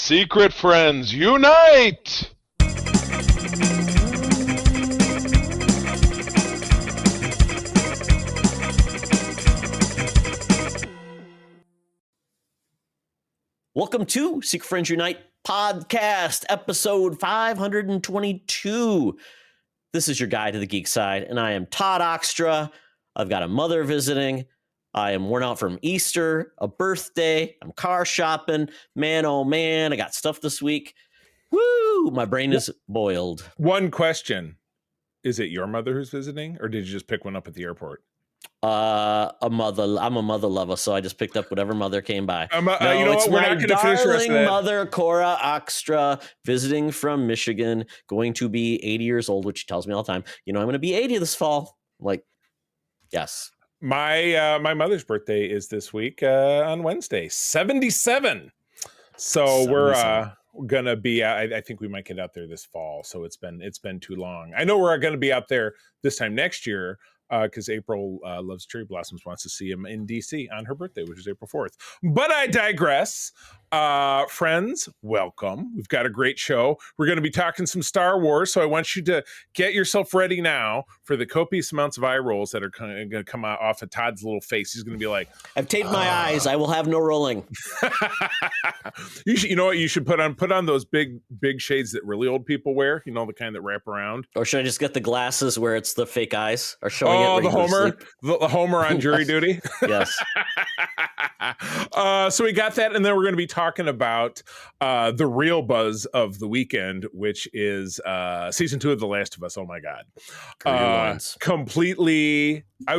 Secret friends, unite! Welcome to Secret Friends Unite podcast, episode 522. This is your guide to the geek side, and I am Todd Oxtra. I've got a mother visiting. I am worn out from Easter, a birthday. I'm car shopping. Man, oh man, I got stuff this week. Woo! My brain is boiled. One question. Is it your mother who's visiting, or did you just pick one up at the airport? A mother. I'm a mother lover, so I just picked up whatever mother came by. You know what? We're not going to finish the rest of that. Mother Cora Oxtra, visiting from Michigan, going to be 80 years old, which she tells me all the time. You know, I'm going to be 80 this fall. Like, yes. My mother's birthday is this week on Wednesday, 77. So we're gonna be. I think we might get out there this fall. So it's been too long. I know we're going to be out there this time next year. Because April loves cherry blossoms, wants to see him in DC on her birthday, which is April 4th. But I digress. Friends, welcome. We've got a great show. We're going to be talking some Star Wars, so I want you to get yourself ready now for the copious amounts of eye rolls that are going to come out off of Todd's little face. He's going to be like, I've taped my eyes. I will have no rolling. You know what? You should put on those big shades that really old people wear. You know, the kind that wrap around. Or should I just get the glasses where it's the fake eyes are showing? The Homer on jury duty. Yes. So we got that, and then we're going to be talking about the real buzz of the weekend, which is season 2 of The Last of Us. Oh my God! I was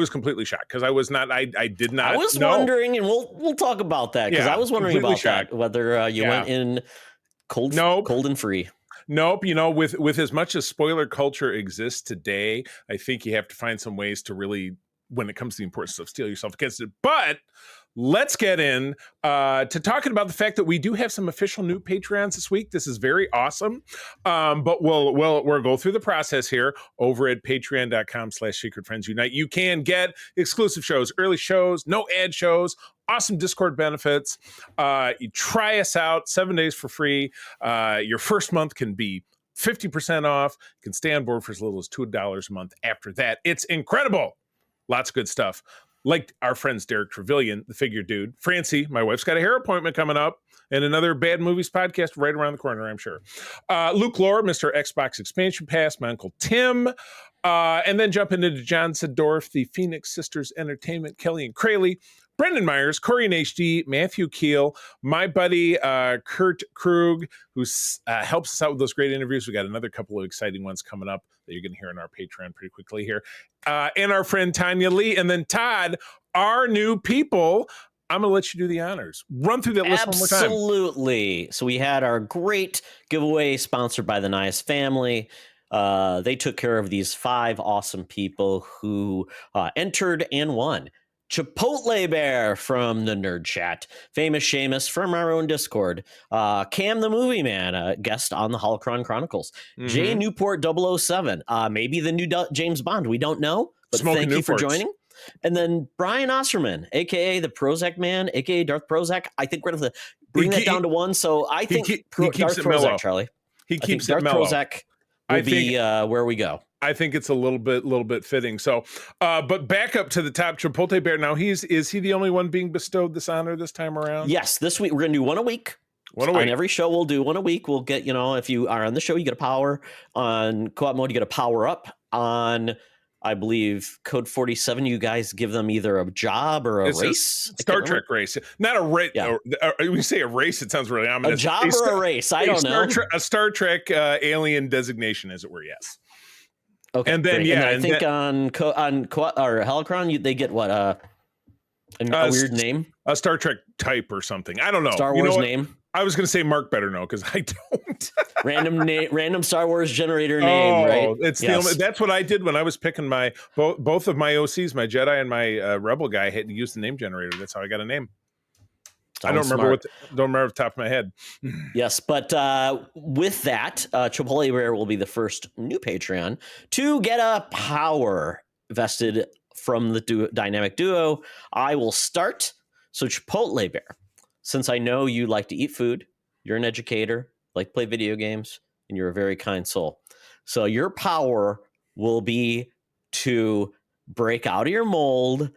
completely shocked because I was not. I did not. I was wondering, and we'll talk about that because I was wondering about that, whether you went in cold and free. Nope. You know, with as much as spoiler culture exists today, I think you have to find some ways to really, when it comes to the importance of steel yourself against it. But let's get in to talking about the fact that we do have some official new Patreons this week. This is very awesome. But we'll go through the process here over at patreon.com/secretfriendsunite. You can get exclusive shows, early shows, no ad shows, awesome Discord benefits. You try us out 7 days for free. Your first month can be 50% off. You can stay on board for as little as $2 a month after that. It's incredible. Lots of good stuff. Like our friends Derek Trevelyan, the figure dude. Francie, my wife's got a hair appointment coming up, and another Bad Movies podcast right around the corner, I'm sure. Luke Lore, Mr. Xbox Expansion Pass, my Uncle Tim. And then jumping into John Sedorf, the Phoenix Sisters Entertainment, Kelly and Crayley, Brendan Myers, Corey and HD, Matthew Keel, my buddy Kurt Krug, who helps us out with those great interviews. We got another couple of exciting ones coming up that you're going to hear on our Patreon pretty quickly here. And our friend Tanya Lee. And then Todd, our new people. I'm going to let you do the honors. Run through that list one more time. Absolutely. So we had our great giveaway sponsored by the Nice family. They took care of these 5 awesome people who entered and won. Chipotle Bear from the Nerd Chat, Famous Seamus from our own Discord, Cam the Movie Man, a guest on the Holocron Chronicles, Jay Newport 007, maybe the new James Bond, we don't know, but thank you for joining. And then Brian Osterman, a.k.a. the Prozac Man, a.k.a. Darth Prozac. I think we're going to bring that down to 1, so I think Darth Prozac, Charlie. He keeps Darth it mellow. Prozac will be where we go. I think it's a little bit fitting. So, but back up to the top, Chipotle Bear. Now, is he the only one being bestowed this honor this time around? Yes, this week we're going to do one a week. On every show, we'll do one a week. We'll get, if you are on the show, you get a power. On co-op mode, you get a power up. On, I believe, Code 47, you guys give them either a job or a race. Star Trek race. Not a race. Yeah. When you say a race, it sounds really ominous. A job or a race? I don't know. A Star Trek alien designation, as it were, yes. Okay, and then I think on Holocron, they get what a weird name, a Star Trek type or something. I don't know. Star Wars name. I was going to say Mark better know because I don't. random Star Wars generator name, right? It's the only. That's what I did when I was picking my both of my OCs, my Jedi and my Rebel guy. I had to use the name generator. That's how I got a name. I don't remember off the top of my head. Yes, but with that, Chipotle Bear will be the first new Patreon to get a power vested from the dynamic duo. I will start. So Chipotle Bear, since I know you like to eat food, you're an educator, like play video games, and you're a very kind soul. So your power will be to break out of your mold,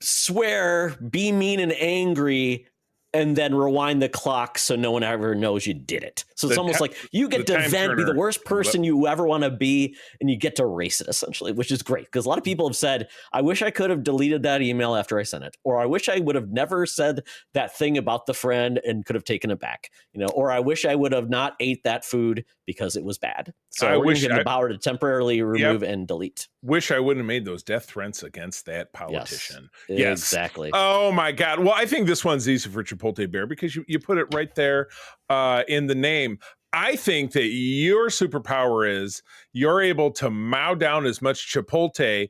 swear, be mean and angry, and then rewind the clock so no one ever knows you did it. So it's almost like you get to vent, be the worst person you ever want to be, and you get to erase it, essentially, which is great. Because a lot of people have said, I wish I could have deleted that email after I sent it, or I wish I would have never said that thing about the friend and could have taken it back, or I wish I would have not ate that food because it was bad. So I wish the power to temporarily remove and delete. Wish I wouldn't have made those death threats against that politician. Yes, exactly. Oh my God. Well, I think this one's easy for Chipotle Bear because you put it right there in the name. I think that your superpower is you're able to mow down as much Chipotle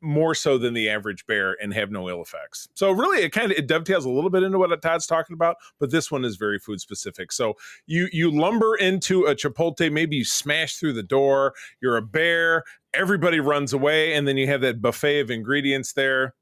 more so than the average bear and have no ill effects. So really it dovetails a little bit into what Todd's talking about, but this one is very food specific. So you lumber into a Chipotle, maybe you smash through the door, you're a bear, everybody runs away, and then you have that buffet of ingredients there.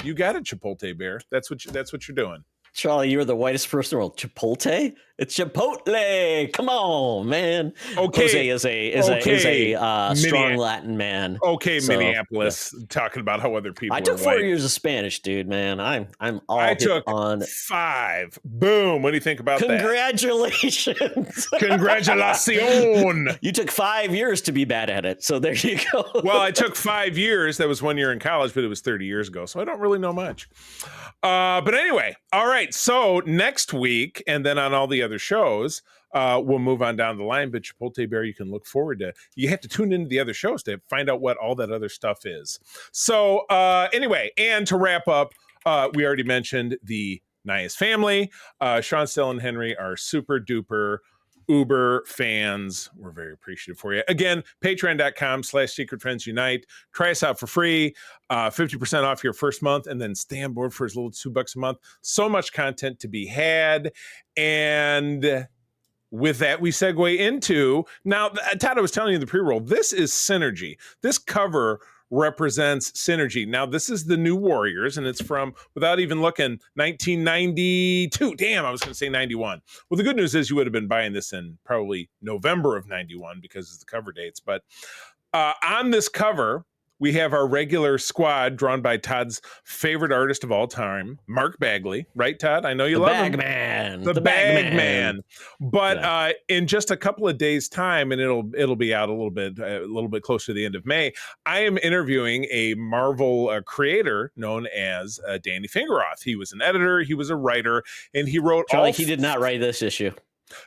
You got a Chipotle Bear. That's what you're doing. Charlie, you're the whitest person in the world. Chipotle? It's Chipotle. Come on, man. Okay. Jose is a strong Latin man. Okay, so, Minneapolis, talking about how other people. I took 4 years of Spanish, dude. Man, I'm all. I took on 5. Boom. What do you think about Congratulations. that? Congratulations. You took 5 years to be bad at it, so there you go. Well, I took 5 years. That was 1 year in college, but it was 30 years ago, so I don't really know much. But anyway, all right. So next week, and then on all the other shows, we'll move on down the line. But Chipotle Bear, you can look forward to. You have to tune into the other shows to find out what all that other stuff is. So anyway, and to wrap up, we already mentioned the Nias family. Sean, Stella, and Henry are super duper Uber fans. We're very appreciative for you. Again, patreon.com/Secret Friends Unite. Try us out for free. 50% off your first month, and then stay on board for as little as $2 a month. So much content to be had. And with that, we segue into now, Todd, I was telling you in the pre-roll, this is synergy. This cover represents synergy. Now, this is the New Warriors, and it's from, without even looking, 1992. Damn, I was going to say 91. Well, the good news is you would have been buying this in probably November of 91 because it's the cover dates. But on this cover, we have our regular squad drawn by Todd's favorite artist of all time, Mark Bagley. Right, Todd? I know you love him. The Bag Man. But in just a couple of days' time, and it'll be out a little bit closer to the end of May, I am interviewing a Marvel creator known as Danny Fingeroth. He was an editor, he was a writer, and he wrote Charlie, he did not write this issue.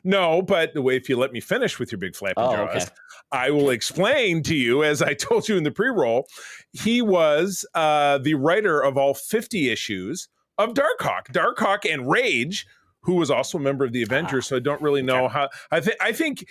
No, but the way, if you let me finish with your big flappy jaws, okay, I will explain to you, as I told you in the pre-roll, he was the writer of all 50 issues of Darkhawk and Rage, who was also a member of the Avengers. So I don't really know how. I think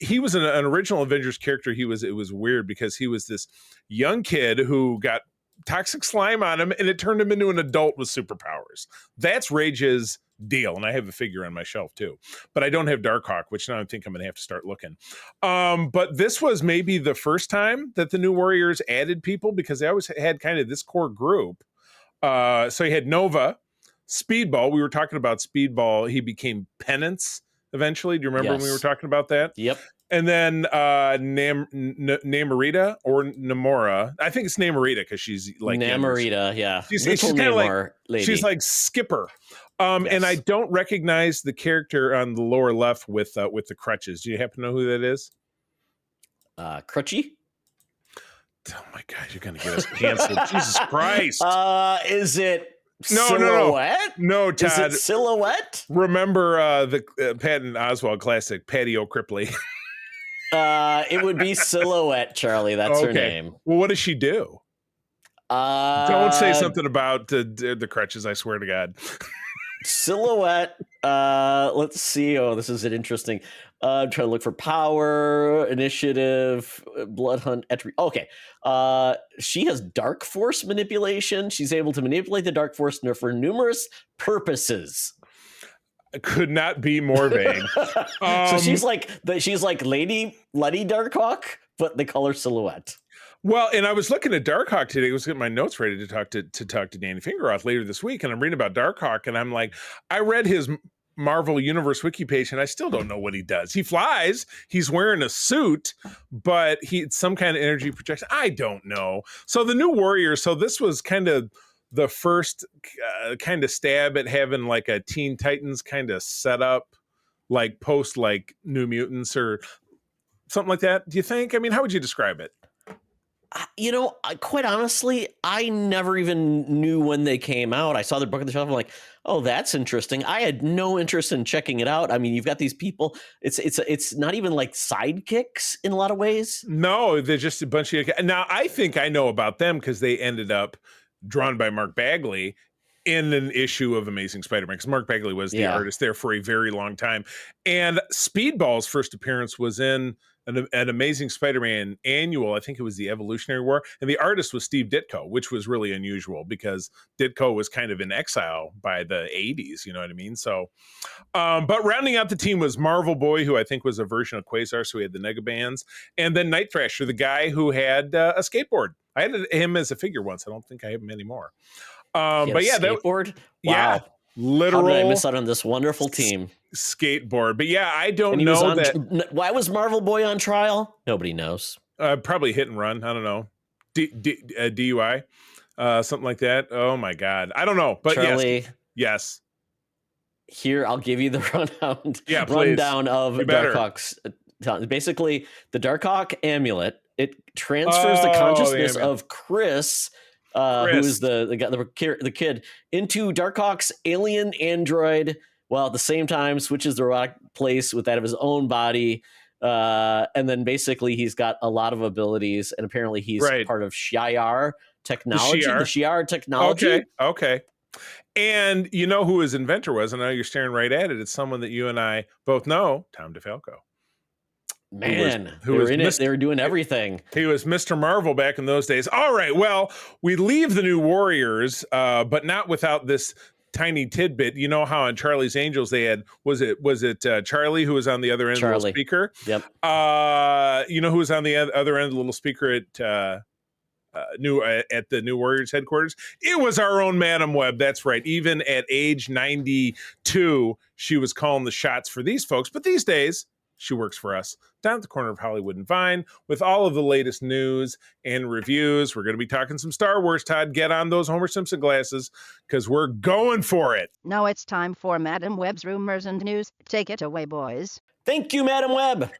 he was an original Avengers character. It was weird because he was this young kid who got toxic slime on him, and it turned him into an adult with superpowers. That's Rage's deal, and I have a figure on my shelf too, but I don't have Darkhawk, which now I think I'm gonna have to start looking. But this was maybe the first time that the New Warriors added people, because they always had kind of this core group. So you had Nova, Speedball. We were talking about Speedball. He became Penance eventually. Do you remember when we were talking about that? Yep. And then Namorita or Namora. I think it's Namorita because she's like Namorita, yeah. She's kind of like lady. She's like Skipper. And I don't recognize the character on the lower left with the crutches. Do you happen to know who that is? Crutchy? Oh my God, you're gonna get us canceled. Jesus Christ. Is it Silhouette? No, Todd. Is it Silhouette? Remember the Patton Oswalt classic, Patty O'Cripley. It would be Silhouette, Charlie. That's her name. Well, what does she do? Don't say something about the crutches, I swear to God. Silhouette. Let's see. Oh, this is an interesting. I'm trying to look for power, initiative, blood hunt, entry. Okay. She has dark force manipulation. She's able to manipulate the dark force for numerous purposes. Could not be more vague. So she's like Lady Darkhawk, but the color Silhouette. Well, and I was looking at Darkhawk today. I was getting my notes ready to talk to Danny Fingeroth later this week, and I'm reading about Darkhawk, and I'm like, I read his Marvel Universe wiki page, and I still don't know what he does. He flies. He's wearing a suit, but some kind of energy projection. I don't know. So the New Warriors. So this was kind of the first kind of stab at having like a Teen Titans kind of setup, like post like New Mutants or something like that. Do you think? I mean, how would you describe it? Quite honestly, I never even knew when they came out. I saw their book on the shelf. I'm like, oh, that's interesting. I had no interest in checking it out. I mean, you've got these people. It's not even like sidekicks in a lot of ways. No, they're just a bunch of. Now, I think I know about them because they ended up drawn by Mark Bagley in an issue of Amazing Spider-Man, because Mark Bagley was the artist there for a very long time. And Speedball's first appearance was in an Amazing Spider-Man annual. I think it was the Evolutionary War. And the artist was Steve Ditko, which was really unusual because Ditko was kind of in exile by the 80s. You know what I mean? So, but rounding out the team was Marvel Boy, who I think was a version of Quasar. So we had the Negabands. And then Night Thrasher, the guy who had a skateboard. I had him as a figure once. I don't think I have him anymore. But yeah, skateboard. Wow. Yeah, literal. How did I miss out on this wonderful team? Skateboard. But yeah, I don't know that. Why was Marvel Boy on trial? Nobody knows. Probably hit and run. I don't know. DUI, something like that. Oh my God, I don't know. But Charlie, yes. Here, I'll give you the rundown. Yeah, rundown of Darkhawk's. Basically, the Darkhawk amulet. It transfers the consciousness of Chris. Who is the kid, into Darkhawk's alien android, while at the same time switches the robotic place with that of his own body. And then basically he's got a lot of abilities, and apparently he's part of Shi'ar technology. The Shi'ar technology. Okay. And you know who his inventor was? I know you're staring right at it. It's someone that you and I both know, Tom DeFalco. Man, they were doing everything. He was Mr. Marvel back in those days. All right, well, we leave the New Warriors, but not without this tiny tidbit. You know how on Charlie's Angels they had was it Charlie who was on the other end of the little speaker? Yep. You know who was on the other end of the little speaker at the New Warriors headquarters? It was our own Madam Web. That's right. Even at age 92, she was calling the shots for these folks. But these days, she works for us down at the corner of Hollywood and Vine with all of the latest news and reviews. We're going to be talking some Star Wars, Todd. Get on those Homer Simpson glasses because we're going for it. Now it's time for Madam Web's rumors and news. Take it away, boys. Thank you, Madam Web.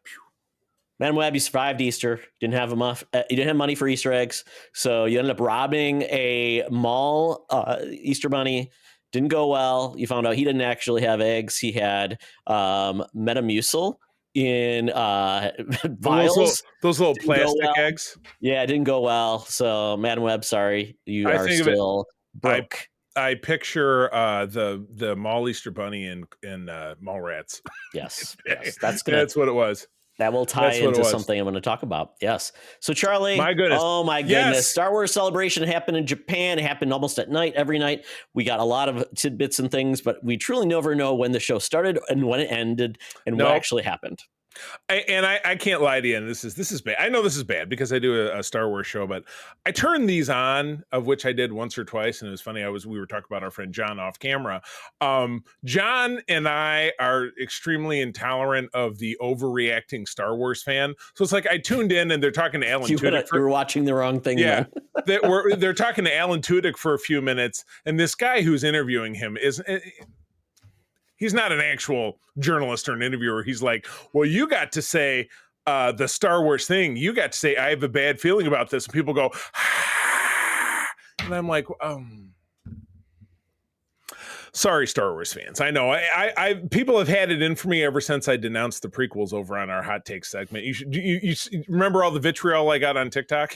Madam Web, you survived Easter. You didn't have money for Easter eggs, so you ended up robbing a Maul Easter bunny. Didn't go well. You found out he didn't actually have eggs. He had Metamucil in vials. Those little plastic eggs. Yeah, it didn't go well. So, Madam Web, sorry, you are still broke. I picture the Maul Easter bunny in Mallrats. Yes, that's what it was. That will tie into something I'm going to talk about. Yes. So, Charlie, my goodness. Oh my goodness. Yes. Star Wars Celebration happened in Japan. It happened almost at night, every night. We got a lot of tidbits and things, but we truly never know when the show started and when it ended and what actually happened. I can't lie to you, and this is bad. I know this is bad because I do a Star Wars show, but I turned these on, of which I did once or twice, and it was funny. We were talking about our friend John off camera. John and I are extremely intolerant of the overreacting Star Wars fan. So it's like I tuned in, and they're talking to Alan Tudyk. You were watching the wrong thing. Yeah, they're talking to Alan Tudyk for a few minutes, and this guy who's interviewing him is. He's not an actual journalist or an interviewer. He's like, well, you got to say the Star Wars thing. You got to say, I have a bad feeling about this. And people go, and I'm like, sorry, Star Wars fans. I know I people have had it in for me ever since I denounced the prequels over on our hot take segment. You remember all the vitriol I got on TikTok?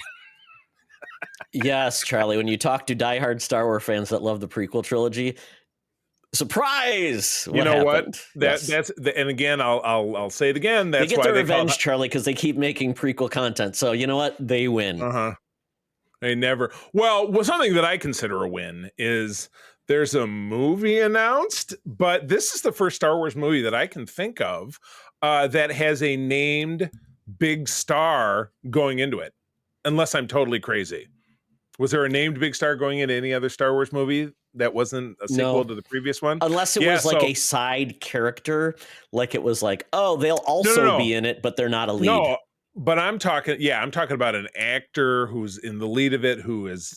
Yes, Charlie, when you talk to diehard Star Wars fans that love the prequel trilogy, surprise! You know what? That's and again, I'll say it again. That's they get their revenge, Charlie, because they keep making prequel content. So you know what? They win. They never. Well, something that I consider a win is there's a movie announced, but this is the first Star Wars movie that I can think of that has a named big star going into it. Unless I'm totally crazy. Was there a named big star going into any other Star Wars movie That wasn't a sequel No. to the previous one? Unless it was like a side character, like it was like, oh, they'll also be in it, but they're not a lead. No, but I'm talking about an actor who's in the lead of it,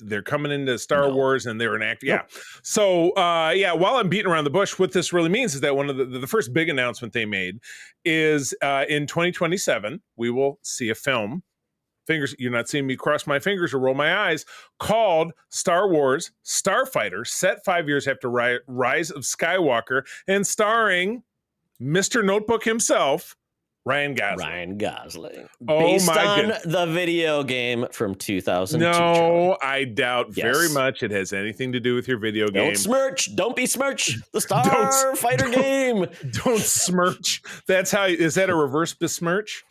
they're coming into Star Wars and they're an actor. Yeah. So, while I'm beating around the bush, what this really means is that one of the first big announcement they made is in 2027, we will see a film. You're not seeing me cross my fingers or roll my eyes, called Star Wars Starfighter, set 5 years after Rise of Skywalker and starring Mr. Notebook himself, Ryan Gosling. Oh, based on the video game from 2002. No, I doubt very much it has anything to do with your video game. Don't smirch. Don't be smirch. The Starfighter game. Don't smirch. Is that a reverse besmirch?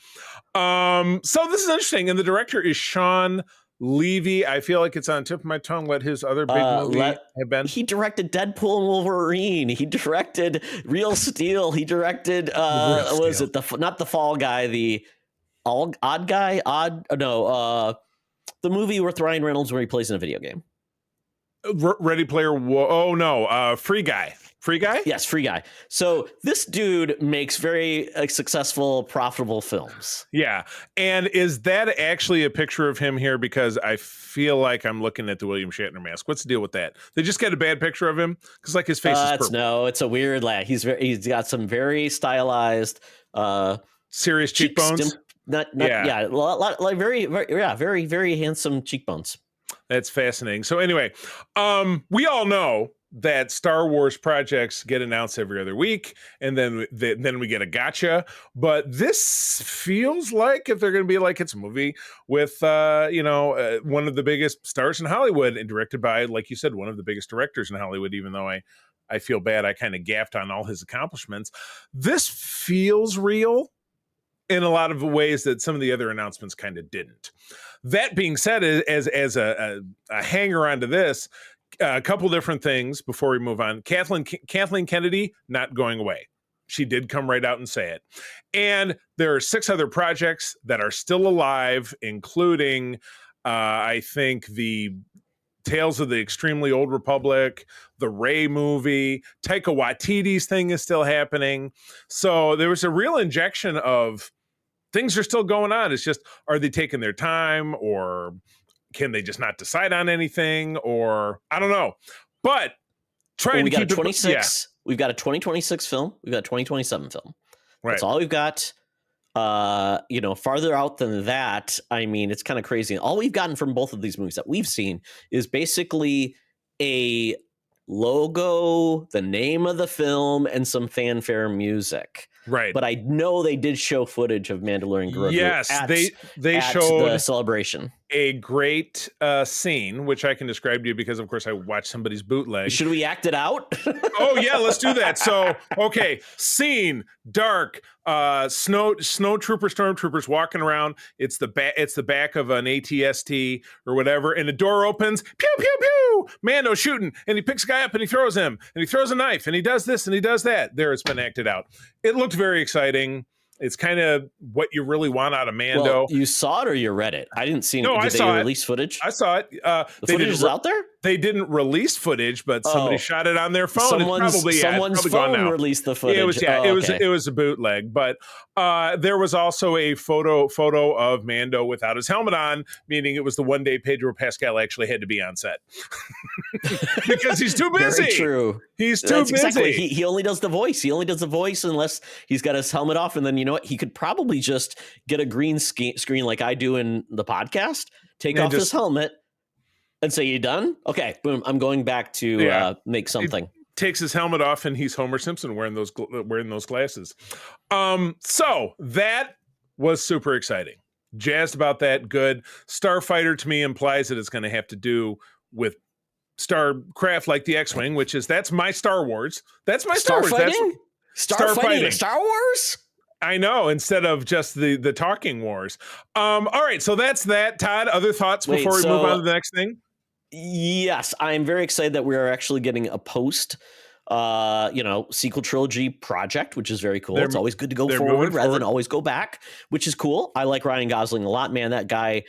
So this is interesting. And the director is Sean Levy. I feel like it's on the tip of my tongue what his other big movie have been. He directed Deadpool and Wolverine. He directed Real Steel. He directed was it not the Fall Guy, the Odd Guy? The movie with Ryan Reynolds where he plays in a video game. Ready Player Free Guy. Free Guy? Yes, Free Guy. So this dude makes very successful, profitable films. Yeah. And is that actually a picture of him here? Because I feel like I'm looking at the William Shatner mask. What's the deal with that? They just get a bad picture of him? Because like his face is purple. No, it's a weird lad. He's got some very stylized serious cheekbones. Very, very handsome cheekbones. That's fascinating. So anyway, we all know that Star Wars projects get announced every other week, and then we get a gotcha. But this feels like if they're going to be like it's a movie with one of the biggest stars in Hollywood and directed by, like you said, one of the biggest directors in Hollywood. Even though I feel bad, I kind of gaffed on all his accomplishments. This feels real in a lot of ways that some of the other announcements kind of didn't. That being said, as a hanger on to this, a couple different things before we move on. Kathleen Kennedy not going away. She did come right out and say it. And there are 6 other projects that are still alive, including, I think, the Tales of the Extremely Old Republic, the Rey movie, Taika Waititi's thing is still happening. So there was a real injection of things are still going on. It's just, are they taking their time, or can they just not decide on anything, or I don't know. But trying to keep 26. We've got a 2026 film. We've got a 2027 film. Right. That's all we've got. Farther out than that, I mean, it's kind of crazy. All we've gotten from both of these movies that we've seen is basically a logo, the name of the film, and some fanfare music. Right. But I know they did show footage of Mandalorian Grogu. Yes, they at showed the celebration. A great scene, which I can describe to you because, of course, I watched somebody's bootleg. Should we act it out? Oh, yeah, let's do that. So, okay, scene, dark, stormtroopers walking around. It's the back of an ATST or whatever, and the door opens. Pew, pew, pew. Mando shooting, and he picks a guy up and he throws him, and he throws a knife, and he does this and he does that. There, it's been acted out. It looked very exciting. It's kind of what you really want out of Mando. Well, you saw it or you read it? I didn't see it. No, I saw it. Release footage? I saw it. The footage is out there? They didn't release footage, but somebody shot it on their phone. Someone's phone released the footage. It was a bootleg. But there was also a photo of Mando without his helmet on, meaning it was the one day Pedro Pascal actually had to be on set because he's too busy. Very true. He's too busy. Exactly. He only does the voice. He only does the voice unless he's got his helmet off. And then you know what? He could probably just get a green screen like I do in the podcast, take off his helmet, and say, "You done? Okay, boom. I'm going back to make something." Takes his helmet off, and he's Homer Simpson wearing those glasses. So that was super exciting. Jazzed about that. Good. Starfighter to me implies that it's going to have to do with starcraft like the X-Wing, that's my Star Wars. That's my Star Wars. Starfighting. Star Wars? I know, instead of just the talking wars. All right, so that's that. Todd, other thoughts before we move on to the next thing? Yes, I'm very excited that we are actually getting a post sequel trilogy project, which is very cool. It's always good to go forward rather than always go back, which is cool. I like Ryan Gosling a lot, man. That guy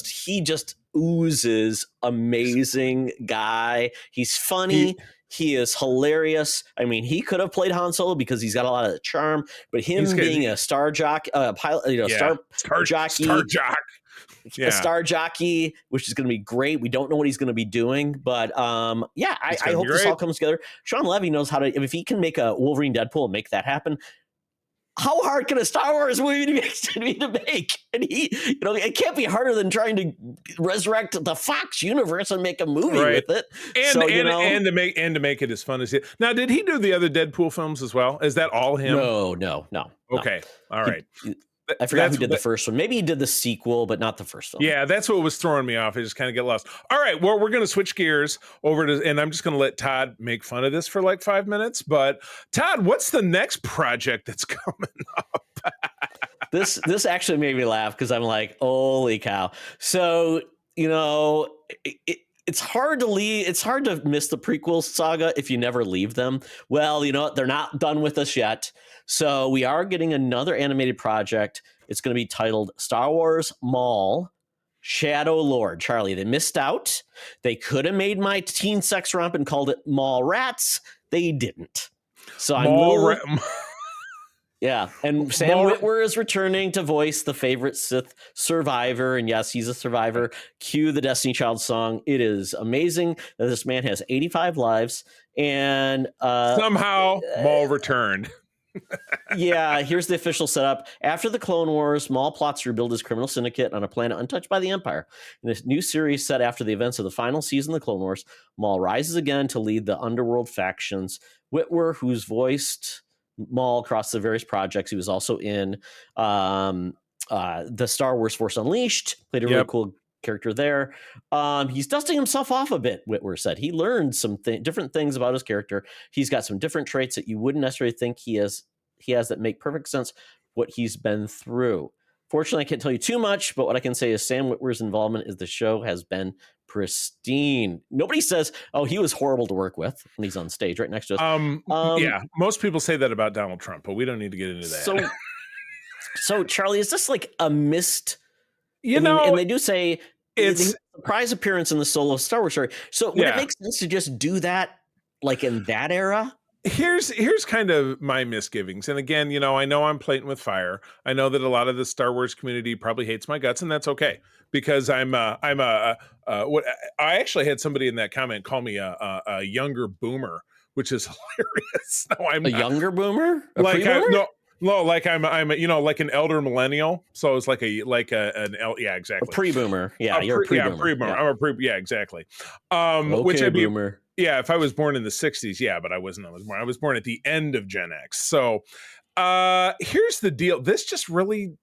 he just oozes amazing guy. He's funny. He is hilarious. I mean, he could have played Han Solo because he's got a lot of the charm, but him being a star pilot, star jockey, a star jockey, which is going to be great. We don't know what he's going to be doing, but I hope this all comes together. Sean Levy knows how to, if he can make a Wolverine Deadpool and make that happen. How hard can a Star Wars movie be to make? And it can't be harder than trying to resurrect the Fox universe and make a movie with it. And to make it as fun as it. Now, did he do the other Deadpool films as well? Is that all him? No. Okay, all right. I forgot who did the first one. Maybe he did the sequel, but not the first one. Yeah, that's what was throwing me off. I just kind of get lost. All right, well, we're going to switch gears over to, and I'm just going to let Todd make fun of this for like 5 minutes. But Todd, what's the next project that's coming up? This actually made me laugh because I'm like, holy cow. So, it's hard to leave. It's hard to miss the prequel saga if you never leave them. Well, you know what? They're not done with us yet. So we are getting another animated project. It's going to be titled Star Wars Maul Shadow Lord. Charlie, they missed out. They could have made my teen sex romp and called it Maul Rats. They didn't. So yeah, and Sam Witwer is returning to voice the favorite Sith survivor, and yes, he's a survivor. Cue the Destiny Child song. It is amazing that this man has 85 lives, and somehow Maul returned. Yeah, here's the official setup. After the Clone Wars, Maul plots to rebuild his criminal syndicate on a planet untouched by the Empire. In this new series set after the events of the final season of the Clone Wars, Maul rises again to lead the underworld factions. Witwer, who's voiced Maul across the various projects. He was also in the Star Wars Force Unleashed, played a really cool character there. He's dusting himself off a bit, Witwer said. He learned some different things about his character. He's got some different traits that you wouldn't necessarily think he has that make perfect sense what he's been through. Fortunately, I can't tell you too much, but what I can say is Sam Witwer's involvement in the show has been pristine. Nobody says, oh, he was horrible to work with when he's on stage right next to us. Yeah, most people say that about Donald Trump, but we don't need to get into that. So Charlie, is this like a missed... and they do say it's a surprise appearance in the solo Star Wars story. So would it make sense to just do that like in that era? Here's kind of my misgivings. And again, I know I'm playing with fire. I know that a lot of the Star Wars community probably hates my guts, and that's okay because I actually had somebody in that comment call me a younger boomer, which is hilarious. No, I'm a younger boomer? Like an elder millennial. So it's exactly. A pre-boomer. Yeah, you're a pre-boomer. Yeah, pre-boomer. Yeah. I'm a pre. Yeah, exactly. Okay, which I'd be boomer. Yeah, if I was born in the 60s, but I wasn't. I was born at the end of Gen X. So here's the deal. This just really,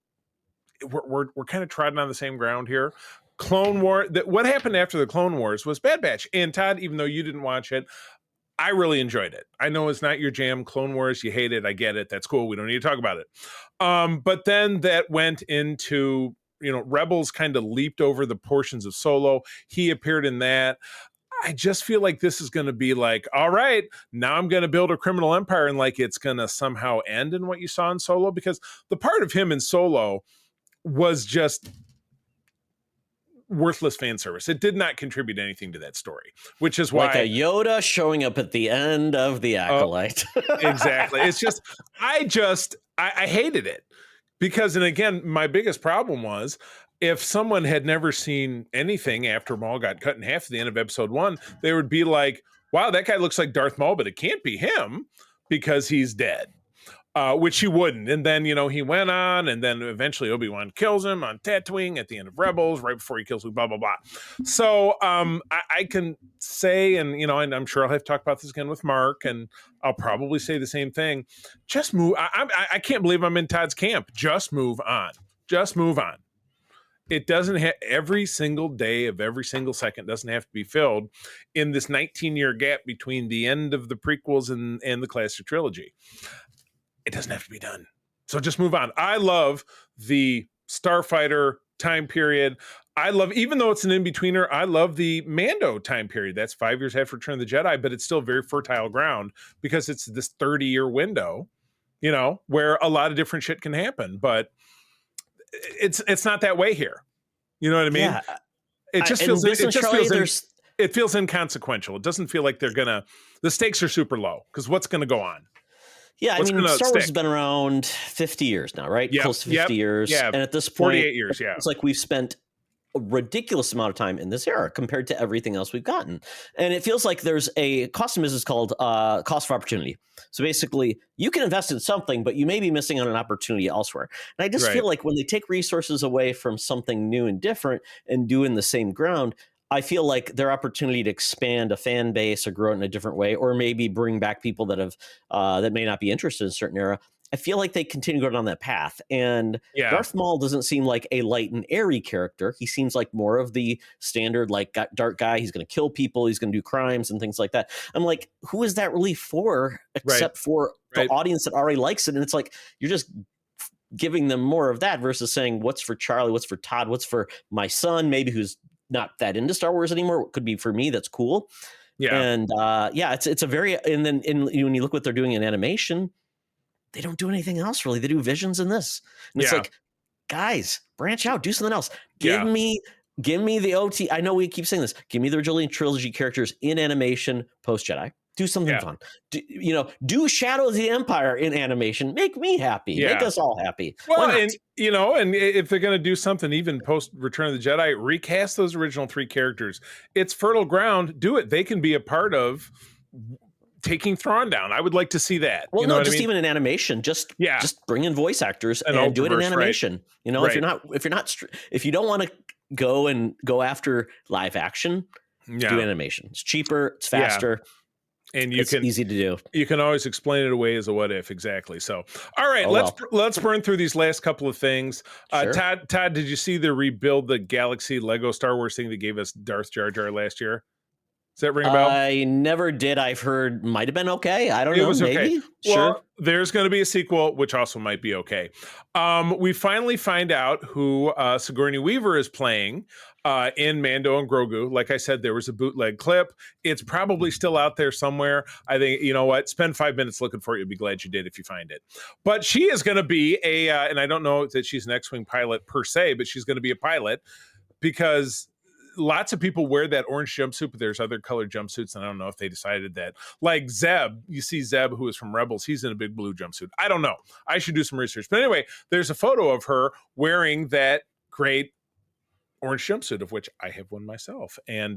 we're kind of treading on the same ground here. Clone War. What happened after the Clone Wars was Bad Batch. And Todd, even though you didn't watch it, I really enjoyed it. I know it's not your jam. Clone Wars, you hate it. I get it. That's cool. We don't need to talk about it. But then that went into, Rebels kind of leaped over the portions of Solo. He appeared in that. I just feel like this is going to be like, all right, now I'm going to build a criminal empire, and like it's going to somehow end in what you saw in Solo, because the part of him in Solo was just worthless fan service. It did not contribute anything to that story, which is why like a Yoda showing up at the end of The Acolyte. Exactly. It's just I hated it because, and again, my biggest problem was if someone had never seen anything after Maul got cut in half at the end of episode 1, they would be like, wow, that guy looks like Darth Maul, but it can't be him because he's dead. Which he wouldn't. And then, he went on, and then eventually Obi-Wan kills him on Tatooine at the end of Rebels, right before he kills Luke, blah, blah, blah. So I can say, and, and I'm sure I'll have to talk about this again with Mark, and I'll probably say the same thing. Just move. I can't believe I'm in Todd's camp. Just move on. Just move on. It doesn't have every single day of every single second doesn't have to be filled in this 19-year gap between the end of the prequels and the classic trilogy. It doesn't have to be done. So just move on. I love the Starfighter time period. I love, even though it's an in-betweener, I love the Mando time period. That's 5 years after Return of the Jedi, but it's still very fertile ground because it's this 30-year window, where a lot of different shit can happen. But it's not that way here. You know what I mean? Yeah. It just And feels Vince and Charlie, it feels inconsequential. It doesn't feel like the stakes are super low because what's going to go on? Yeah, I What's mean, gonna Star Wars stick? has been around 50 years now, right? Yep, Close to 50 years. yeah, And at this point, 48 years, yeah. it's like we've spent a ridiculous amount of time in this era compared to everything else we've gotten. And it feels like there's a cost of business called cost of opportunity. So basically, you can invest in something, but you may be missing on an opportunity elsewhere. And I just Right. feel like when they take resources away from something new and different and do in the same ground, I feel like their opportunity to expand a fan base or grow it in a different way, or maybe bring back people that have that may not be interested in a certain era. I feel like they continue going down that path. And Yeah. Darth Maul doesn't seem like a light and airy character. He seems like more of the standard, like, dark guy. He's going to kill people. He's going to do crimes and things like that. I'm like, who is that really for, except for the audience that already likes it? And it's like, you're just giving them more of that versus saying, what's for Charlie? What's for Todd? What's for my son? Maybe who's not that into Star Wars anymore. What could be for me? That's cool. Yeah. And it's a very, and then when you look what they're doing in animation, they don't do anything else really. They do Visions in this. And it's like, guys, branch out, do something else. Give me the OT. I know we keep saying this. Give me the original trilogy characters in animation post Jedi. Do something fun. Do Shadow of the Empire in animation. Make me happy. Make us all happy. Well, and if they're going to do something even post Return of the Jedi, recast those original 3 characters. It's fertile ground. Do it. They can be a part of taking Thrawn down. I would like to see that. Well, even in animation, just bring in voice actors and do it in animation. Right. If you don't want to go after live action, do animation. It's cheaper, it's faster. And it's easy to do. You can always explain it away as a what if, exactly. So, all right, let's burn through these last couple of things. Sure. Todd, did you see the Rebuild the Galaxy Lego Star Wars thing that gave us Darth Jar Jar last year? Does that ring a bell? I never did. I've heard might have been okay. I don't know. It was okay. Maybe. Well, sure. There's going to be a sequel, which also might be okay. We finally find out who Sigourney Weaver is playing in Mando and Grogu. Like I said, there was a bootleg clip. It's probably still out there somewhere. I think, you know what? Spend 5 minutes looking for it. You'll be glad you did if you find it. But she is going to be and I don't know that she's an X-Wing pilot per se, but she's going to be a pilot because lots of people wear that orange jumpsuit, but there's other colored jumpsuits, and I don't know if they decided that. Like Zeb, you see Zeb, who is from Rebels, he's in a big blue jumpsuit. I don't know. I should do some research. But anyway, there's a photo of her wearing that great orange jumpsuit, of which I have one myself. And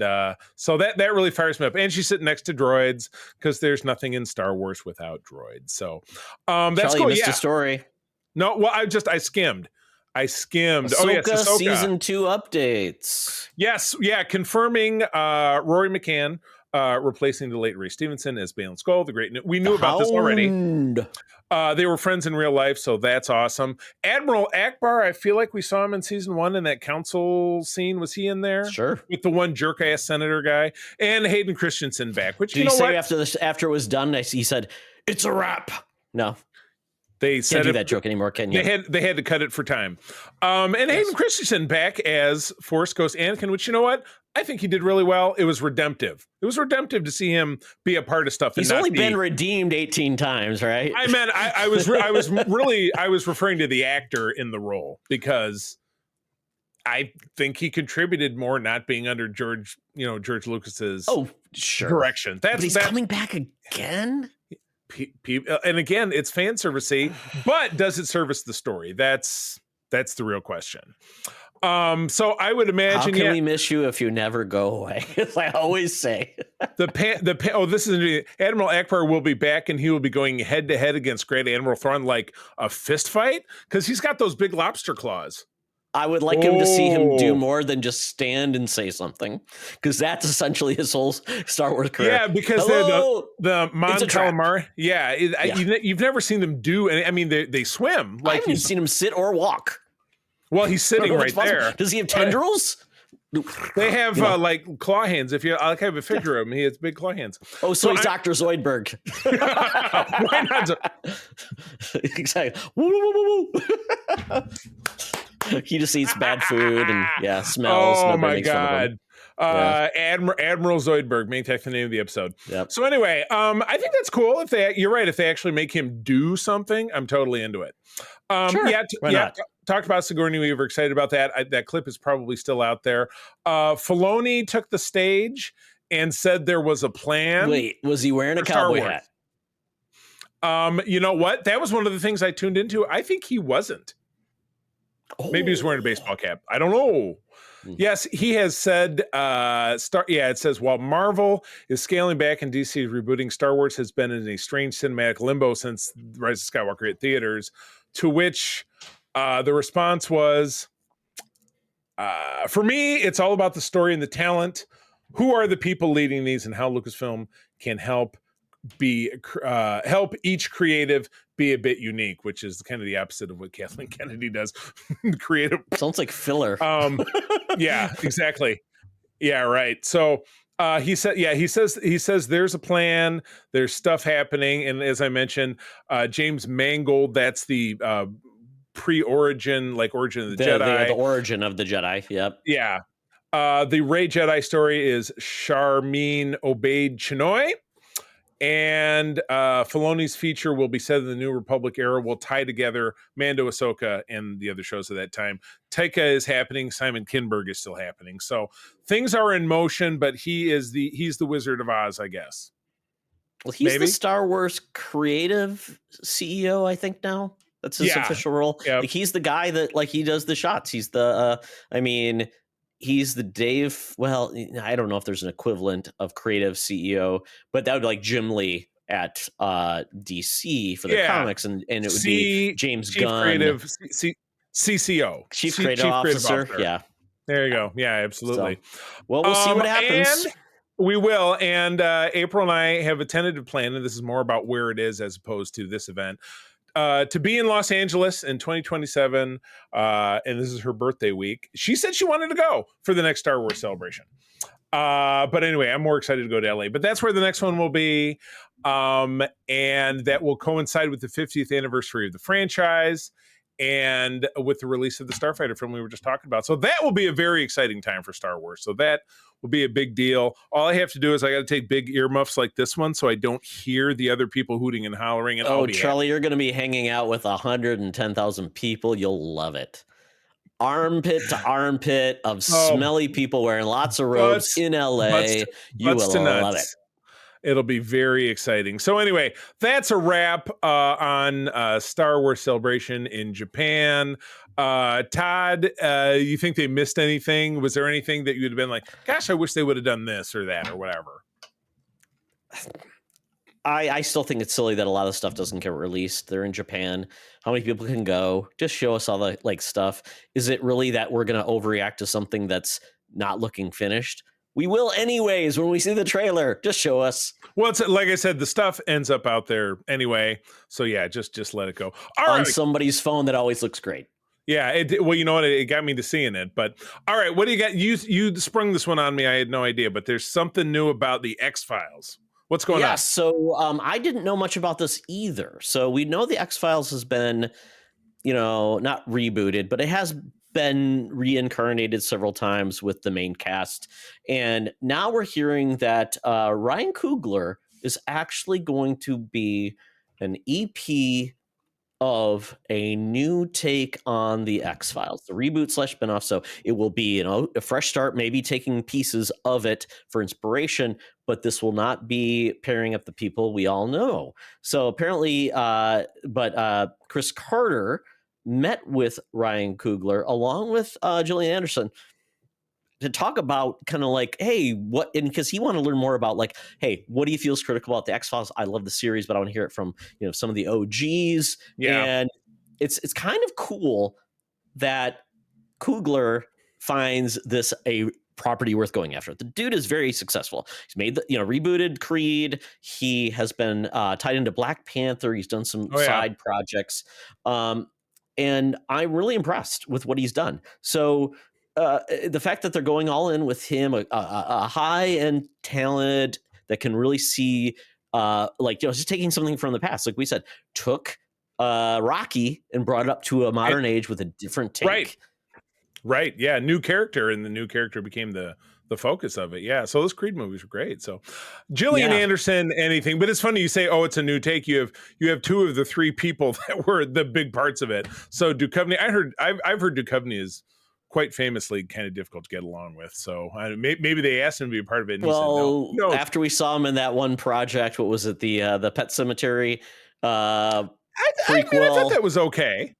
so that really fires me up. And she's sitting next to droids, because there's nothing in Star Wars without droids. So that's Charlie, cool. You missed a story. No, well, I skimmed. Ahsoka, oh yes, Ahsoka. season 2 updates. Yes, yeah, confirming Rory McCann replacing the late Ray Stevenson as Baylan Skoll. We knew about this already. They were friends in real life, so that's awesome. Admiral Akbar, I feel like we saw him in season 1 in that council scene. Was he in there? Sure. With the one jerk ass senator guy, and Hayden Christensen back. Which Did he say after it was done? He said, "It's a wrap." No. They said can't do that joke anymore, can you? They had to cut it for time. And Hayden Christensen back as Force Ghost Anakin, which, you know what? I think he did really well. It was redemptive. It was redemptive to see him be a part of stuff. He's only been redeemed 18 times, right? I meant I was referring to the actor in the role, because I think he contributed more not being under George Lucas's direction. But he's coming back again. And again, it's fan servicey, but does it service the story? That's the real question. So I would imagine. How can we miss you if you never go away? As I always say. This is Admiral Akbar will be back, and he will be going head to head against Great Admiral Thrawn, like a fist fight, because he's got those big lobster claws. I would like him to see him do more than just stand and say something, because that's essentially his whole Star Wars career. Yeah, because the Mon Calamari. Yeah, you've never seen them do. I mean, they swim. I haven't seen him sit or walk. Well, he's sitting right there. Does he have tendrils? They have like claw hands. If you like, I have a figure of him. He has big claw hands. Oh, so he's Dr. Zoidberg. Why not? Exactly. Woo, woo, woo, woo. He just eats bad food and smells. Oh my god. Admiral Zoidberg, make that the name of the episode. Yep. So anyway, I think that's cool. You're right. If they actually make him do something, I'm totally into it. Sure. Why not? talked about Sigourney Weaver. Excited about that. That clip is probably still out there. Filoni took the stage and said there was a plan. Wait, was he wearing a cowboy hat? You know what? That was one of the things I tuned into. I think he wasn't. Maybe he was wearing a baseball cap. I don't know. Yes, he has said, it says, while Marvel is scaling back and DC is rebooting, Star Wars has been in a strange cinematic limbo since Rise of Skywalker hit theaters, to which the response was, for me, it's all about the story and the talent. Who are the people leading these and how Lucasfilm can help each creative be a bit unique, which is kind of the opposite of what Kathleen Kennedy does. Creative sounds like filler. Yeah, exactly. Yeah, right. So he says there's a plan, there's stuff happening, and as I mentioned, James Mangold, that's the pre-origin, like Origin of the Jedi, the origin of the Jedi. Yep. Yeah. The Rey Jedi story is Charmin Obaid Chinoy. And Filoni's feature will be set in the New Republic era, will tie together Mando, Ahsoka, and the other shows of that time. Taika is happening. Simon Kinberg is still happening. So things are in motion, but he's the Wizard of Oz, I guess. Well, he's the Star Wars creative CEO, I think now. That's his official role. Yep. Like, he's the guy that he does the shots. He's the he's the Dave. Well, I don't know if there's an equivalent of creative CEO, but that would be like Jim Lee at DC for the comics, and it would be James Gunn, creative CCO, Chief Creative Officer. Yeah, there you go. Yeah, absolutely. So, well, we'll see what happens. And we will. And April and I have a tentative plan, and this is more about where it is as opposed to this event. To be in Los Angeles in 2027, and this is her birthday week. She said she wanted to go for the next Star Wars celebration. But anyway, I'm more excited to go to LA. But that's where the next one will be, and that will coincide with the 50th anniversary of the franchise and with the release of the Starfighter film we were just talking about. So that will be a very exciting time for Star Wars. So that will be a big deal. All I have to do is I got to take big earmuffs like this one so I don't hear the other people hooting and hollering. And Charlie, you're going to be hanging out with 110,000 people. You'll love it. Armpit to armpit of smelly people wearing lots of robes in LA. You will love it. It'll be very exciting. So anyway, that's a wrap on Star Wars Celebration in Japan. Todd, you think they missed anything? Was there anything that you'd have been like, gosh, I wish they would have done this or that or whatever? I still think it's silly that a lot of stuff doesn't get released. They're in Japan. How many people can go? Just show us all the stuff. Is it really that we're going to overreact to something that's not looking finished? We will anyways when we see the trailer. Just show us. Well, it's like I said, the stuff ends up out there anyway. So yeah, just let it go. On somebody's phone that always looks great. Yeah, well, you know what? It got me to seeing it. But all right, what do you got? You sprung this one on me. I had no idea, but there's something new about the X-Files. What's going on? So I didn't know much about this either. So we know the X-Files has been, not rebooted, but it has been reincarnated several times with the main cast. And now we're hearing that Ryan Coogler is actually going to be an EP of a new take on the X-Files, the reboot / spinoff. So it will be, a fresh start, maybe taking pieces of it for inspiration, but this will not be pairing up the people we all know. So apparently, Chris Carter met with Ryan Coogler along with Gillian Anderson to talk about kind of like, hey, what, and because he wanted to learn more about like, hey, what do you feel is critical about the X-Files? I love the series, but I want to hear it from, some of the OGs. Yeah. And it's kind of cool that Coogler finds this a property worth going after. The dude is very successful. He's made the, rebooted Creed. He has been tied into Black Panther. He's done some side projects. And I'm really impressed with what he's done. So the fact that they're going all in with him, a high-end talent that can really see, just taking something from the past, like we said, took Rocky and brought it up to a modern age with a different take. Right. Yeah, new character, and the new character became the the focus of it. Yeah. So those Creed movies were great. So Gillian Yeah. Anderson, anything, but it's funny you say, oh, it's a new take. You have two of the three people that were the big parts of it. So Duchovny, I've heard Duchovny is quite famously kind of difficult to get along with. So maybe they asked him to be a part of it. And he said, no. After we saw him in that one project, what was it? The Pet Cemetery prequel. I thought that was okay.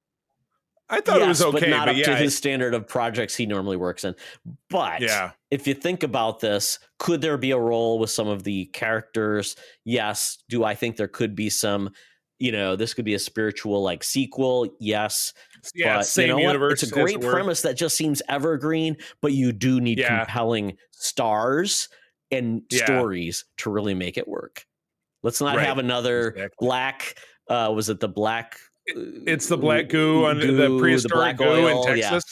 I thought it was okay, but not up yeah, to his standard of projects he normally works in. But if you think about this, could there be a role with some of the characters? Yes. Do I think there could be some, this could be a spiritual like sequel? Yes. Yeah, but same universe. It's a great premise that just seems evergreen, but you do need compelling stars and stories to really make it work. Let's not have another black. Was it the black? It's the black goo on the prehistoric goo in Texas.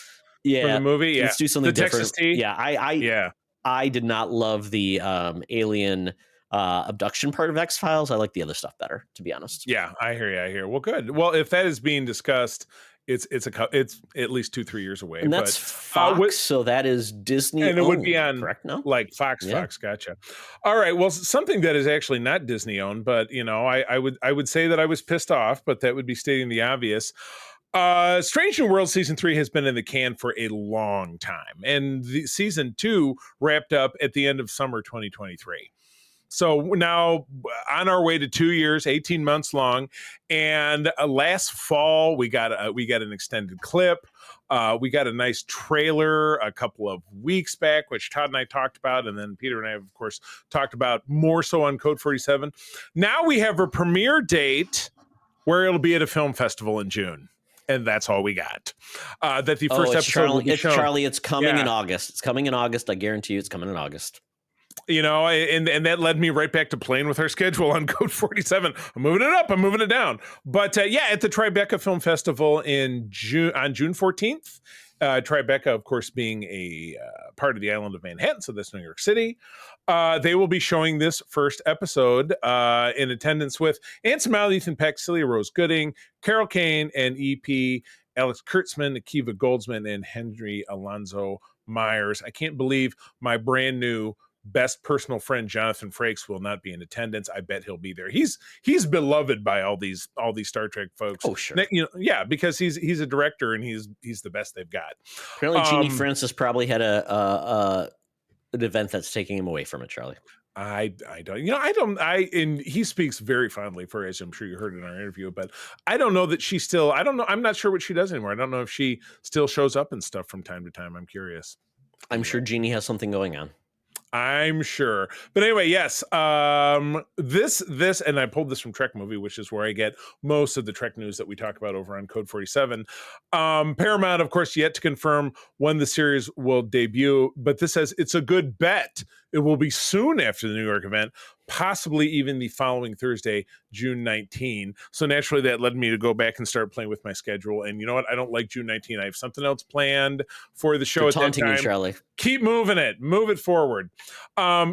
Yeah. From the movie. Yeah. Let's do something different. Texas tea. Yeah. I did not love the alien abduction part of X-Files. I like the other stuff better, to be honest. Yeah, I hear you. Well, good. Well, if that is being discussed, it's at least 2-3 years away. And that's Fox, so that is Disney. And it would be on correct now? Like Fox. Gotcha. All right. Well, something that is actually not Disney owned, but I would say that I was pissed off, but that would be stating the obvious. Strange New World season 3 has been in the can for a long time, and the season 2 wrapped up at the end of summer 2023. So now on our way to 2 years, 18 months long. And last fall, we got an extended clip. We got a nice trailer a couple of weeks back, which Todd and I talked about. And then Peter and I, of course, talked about more so on Code 47. Now we have a premiere date where it'll be at a film festival in June. And that's all we got. That the first episode will be shown. Charlie, it's coming in August. It's coming in August. I guarantee you it's coming in August. And that led me right back to playing with our schedule on Code 47. I'm moving it up. I'm moving it down. But at the Tribeca Film Festival on June 14th. Tribeca, of course, being a part of the island of Manhattan, so that's New York City. They will be showing this first episode in attendance with Anson Mount, Ethan Peck, Celia Rose Gooding, Carol Kane, and EP, Alex Kurtzman, Akiva Goldsman, and Henry Alonzo Myers. I can't believe my brand new best personal friend Jonathan Frakes will not be in attendance. I bet he'll be there. He's beloved by all these Star Trek folks. Oh, sure. Because he's a director and he's the best they've got. Apparently, Jeannie Francis probably had an event that's taking him away from it, Charlie. I don't. And he speaks very fondly for, as I'm sure you heard in our interview, but I don't know that she still. I don't know. I'm not sure what she does anymore. I don't know if she still shows up and stuff from time to time. I'm curious. I'm sure Jeannie has something going on. I'm sure. But anyway, yes. This, and I pulled this from Trek Movie, which is where I get most of the Trek news that we talk about over on Code 47. Paramount, of course, yet to confirm when the series will debut, but this says it's a good bet. It will be soon after the New York event, possibly even the following Thursday, June 19. So naturally, that led me to go back and start playing with my schedule. And you know what? I don't like June 19. I have something else planned for the show. You're at that taunting time. me, Charlie. Keep moving it. Move it forward. I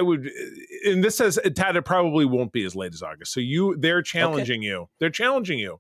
would. And this says, Todd, it probably won't be as late as August. So they're challenging you. They're challenging you.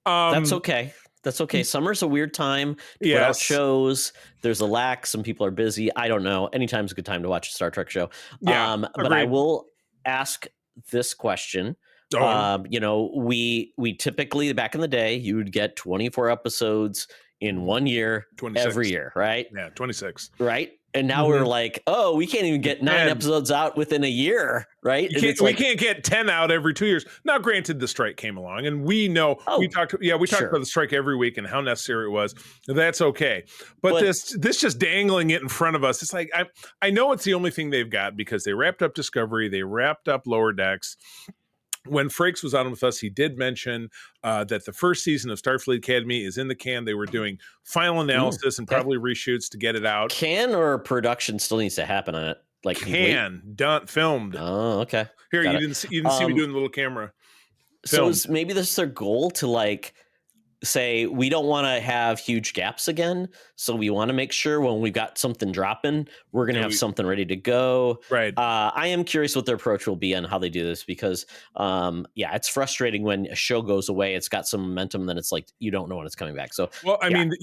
That's okay. That's okay. Summer's a weird time to put out shows. There's a lack. Some people are busy. I don't know. Anytime's a good time to watch a Star Trek show. But I will ask this question. We typically, back in the day, you would get 24 episodes in 1 year, 26. Every year, right? Yeah, 26. Right? And now we're like, we can't even get 9 episodes out within a year, right? We can't get 10 out every 2 years. Now, granted, the strike came along, and we know we talked about the strike every week and how necessary it was. That's okay, but this just dangling it in front of us. It's like I know it's the only thing they've got because they wrapped up Discovery, they wrapped up Lower Decks. When Frakes was on with us, he did mention that the first season of Starfleet Academy is in the can. They were doing final analysis and probably reshoots to get it out. Can or production still needs to happen on it? Like done, filmed. Oh, okay. Here, you didn't see me doing the little camera. So maybe this is their goal to say we don't want to have huge gaps again, so we want to make sure when we've got something dropping, we're going to have something ready to go. Right. I am curious what their approach will be on how they do this, because it's frustrating when a show goes away, it's got some momentum, then it's like you don't know when it's coming back. So and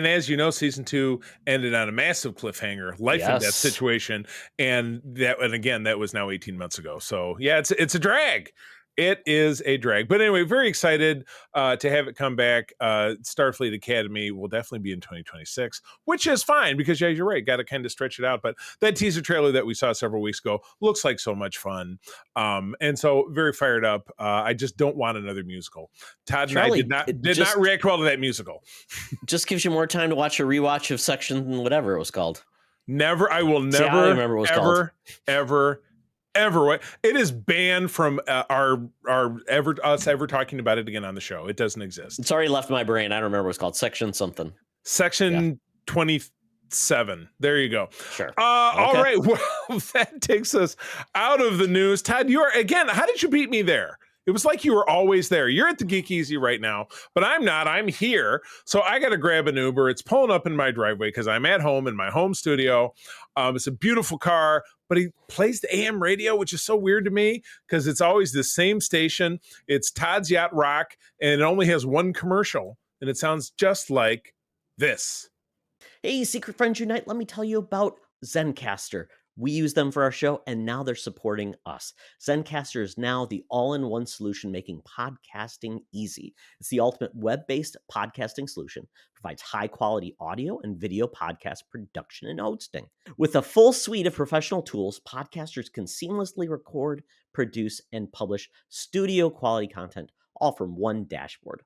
as you know, season 2 ended on a massive cliffhanger, life and death situation, and again that was now 18 months ago. So yeah, it's a drag. It is a drag. But anyway, very excited to have it come back. Starfleet Academy will definitely be in 2026, which is fine because, yeah, you're right. Got to kind of stretch it out. But that teaser trailer that we saw several weeks ago looks like so much fun. And so very fired up. I just don't want another musical. Todd Charlie, and I did not react well to that musical. Just gives you more time to watch a rewatch of Section whatever it was called. I will never, remember what it was ever it is banned from us ever talking about it again on the show. It doesn't exist. It's already left my brain. I don't remember what it's called. Section something. Section 27. There you go. Sure. All right. Well, that takes us out of the news. Todd, how did you beat me there? It was like you were always there. You're at the Geek Easy right now, but I'm not. I'm here. So I got to grab an Uber. It's pulling up in my driveway because I'm at home in my home studio. It's a beautiful car, but he plays the AM radio, which is so weird to me because it's always the same station. It's Todd's Yacht Rock, and it only has one commercial, and it sounds just like this. Hey, Secret Friends Unite, let me tell you about Zencastr. We use them for our show, and now they're supporting us. Zencastr is now the all-in-one solution making podcasting easy. It's the ultimate web-based podcasting solution. Provides high-quality audio and video podcast production and hosting. With a full suite of professional tools, podcasters can seamlessly record, produce, and publish studio-quality content, all from one dashboard.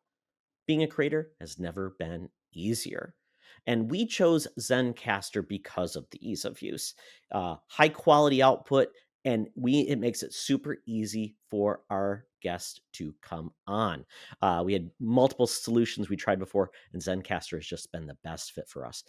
Being a creator has never been easier. And we chose Zencastr because of the ease of use, high quality output, and it makes it super easy for our guests to come on. We had multiple solutions we tried before, and Zencastr has just been the best fit for us.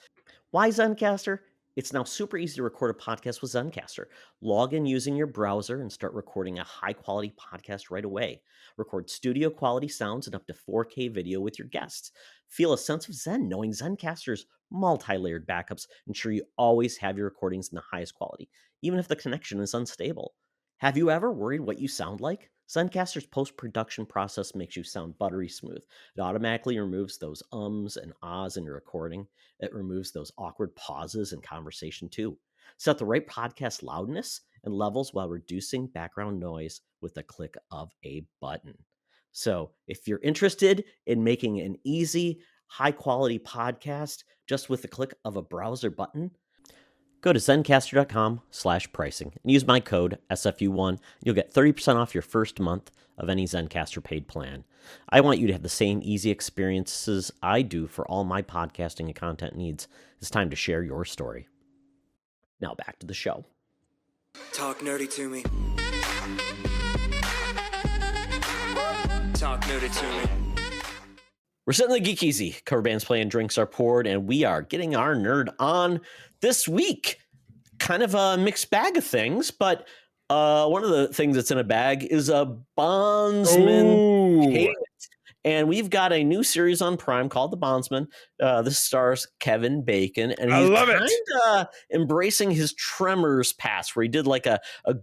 Why Zencastr? It's now super easy to record a podcast with Zencastr. Log in using your browser and start recording a high-quality podcast right away. Record studio-quality sounds and up to 4K video with your guests. Feel a sense of zen knowing Zencastr's multi-layered backups ensure you always have your recordings in the highest quality, even if the connection is unstable. Have you ever worried what you sound like? Zencastr's post-production process makes you sound buttery smooth. It automatically removes those ums and ahs in your recording. It removes those awkward pauses in conversation too. Set the right podcast loudness and levels while reducing background noise with a click of a button. So if you're interested in making an easy, high-quality podcast just with the click of a browser button, go to Zencastr.com/pricing and use my code SFU1. You'll get 30% off your first month of any Zencastr paid plan. I want you to have the same easy experiences I do for all my podcasting and content needs. It's time to share your story. Now back to the show. Talk nerdy to me. Talk nerdy to me. We're sitting in the Geek Easy. Cover bands play and drinks are poured, and we are getting our nerd on this week. Kind of a mixed bag of things, but one of the things that's in a bag is a Bondsman. And we've got a new series on Prime called The Bondsman. This stars Kevin Bacon, and he's kind of embracing his Tremors past, where he did like a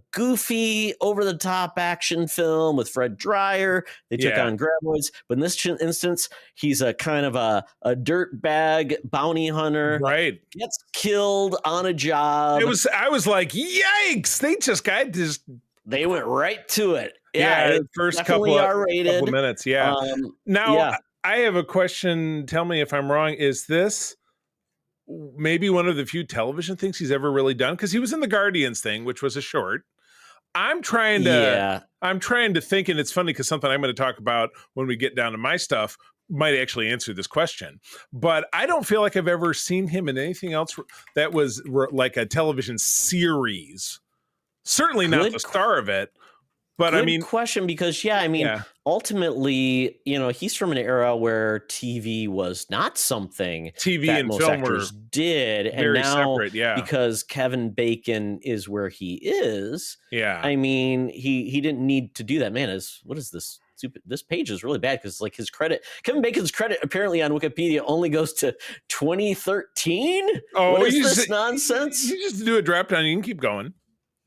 goofy, over-the-top action film with Fred Dryer. They took on graboids, but in this instance, he's a kind of a dirtbag bounty hunter. Right, gets killed on a job. I was like, yikes! They went right to it. Yeah, first couple of minutes. Yeah. Now, I have a question. Tell me if I'm wrong. Is this maybe one of the few television things he's ever really done? Because he was in the Guardians thing, which was a short. I'm trying to think, and it's funny because something I'm going to talk about when we get down to my stuff might actually answer this question. But I don't feel like I've ever seen him in anything else that was like a television series. Certainly not the star of it. But Good question, because ultimately, he's from an era where TV was not something TV that and most film actors did, and now because Kevin Bacon is where he is, he didn't need to do that. Man, what is this this page is really bad because like Kevin Bacon's credit apparently on Wikipedia only goes to 2013. Oh, what is this nonsense? You just do a drop down. You can keep going.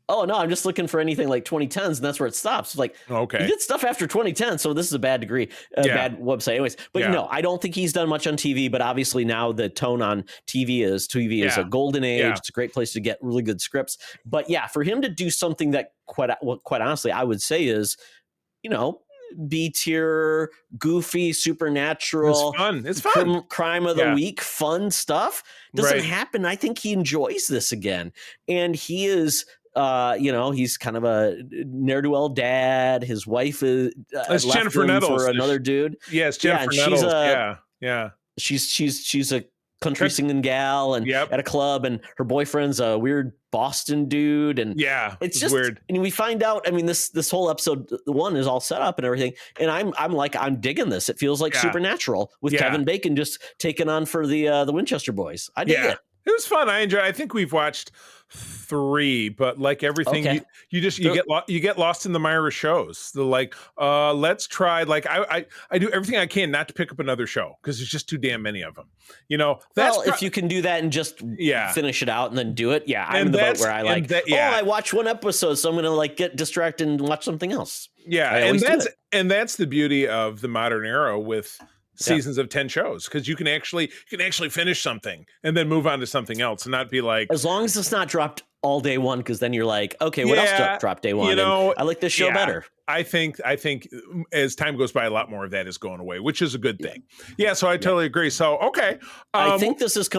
Oh no, I'm just looking for anything like 2010s, and that's where it stops. Like, okay, you did stuff after 2010, so this is a bad bad website, anyways. But no, I don't think he's done much on TV. But obviously now the tone on TV is a golden age. It's a great place to get really good scripts. But yeah, for him to do something that quite honestly I would say is, B tier, goofy, supernatural, it's fun, crime of the week, fun stuff doesn't happen. I think he enjoys this again, and he is. He's kind of a ne'er-do-well dad. His wife is left Jennifer Nettles for another dude. Yes, Jennifer Nettles. She's a country singing gal and at a club, and her boyfriend's a weird Boston dude, and it's just weird. And we find out. I mean, this whole episode 1 is all set up and everything, and I'm digging this. It feels like Supernatural with Kevin Bacon just taking on for the Winchester boys. I dig it. It was fun. I enjoyed. I think we've watched 3, but like everything, you get lost in the Myra shows. The let's try. Like I do everything I can not to pick up another show because there's just too damn many of them. If you can do that and just finish it out and then do it, I'm in the boat where I I watch one episode, so I'm gonna get distracted and watch something else. And that's the beauty of the modern era with seasons of 10 shows, because you can actually finish something and then move on to something else and not be like, as long as it's not dropped all day one, because then you're like, okay, what else dropped day one? I like this show better. I think as time goes by, a lot more of that is going away, which is a good thing. So I totally agree. So okay, I think this is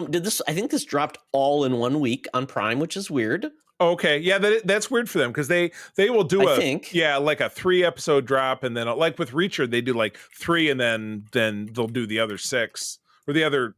I think this dropped all in 1 week on Prime, which is weird. Okay, that's weird for them because they will do like a 3-episode drop, and then like with Reacher they do like 3 and then they'll do the other 6 or the other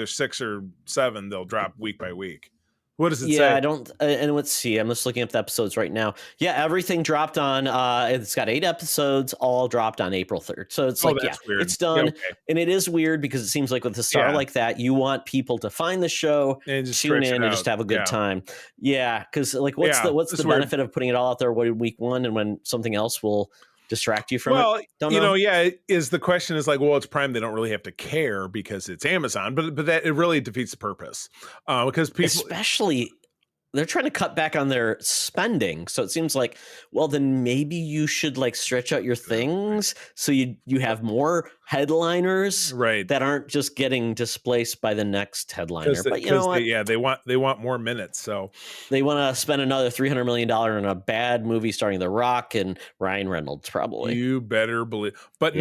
6 or 7 they'll drop week by week. What does it say? I don't. And let's see. I'm just looking up the episodes right now. Everything dropped on. It's got 8 episodes, all dropped on April 3rd. So it's weird. It's done. And it is weird because it seems like with a star like that, you want people to find the show, and just tune in, and just have a good time. Yeah, because what's the benefit of putting it all out there week 1 and when something else will distract you from it? Is the question is like, well, it's Prime, they don't really have to care because it's Amazon, but that it really defeats the purpose, because people, especially, they're trying to cut back on their spending. So it seems like, well, then maybe you should stretch out your things so you have more headliners that aren't just getting displaced by the next headliner. But you know what? They want more minutes. So they want to spend another $300 million on a bad movie starring The Rock and Ryan Reynolds, probably. You better believe, but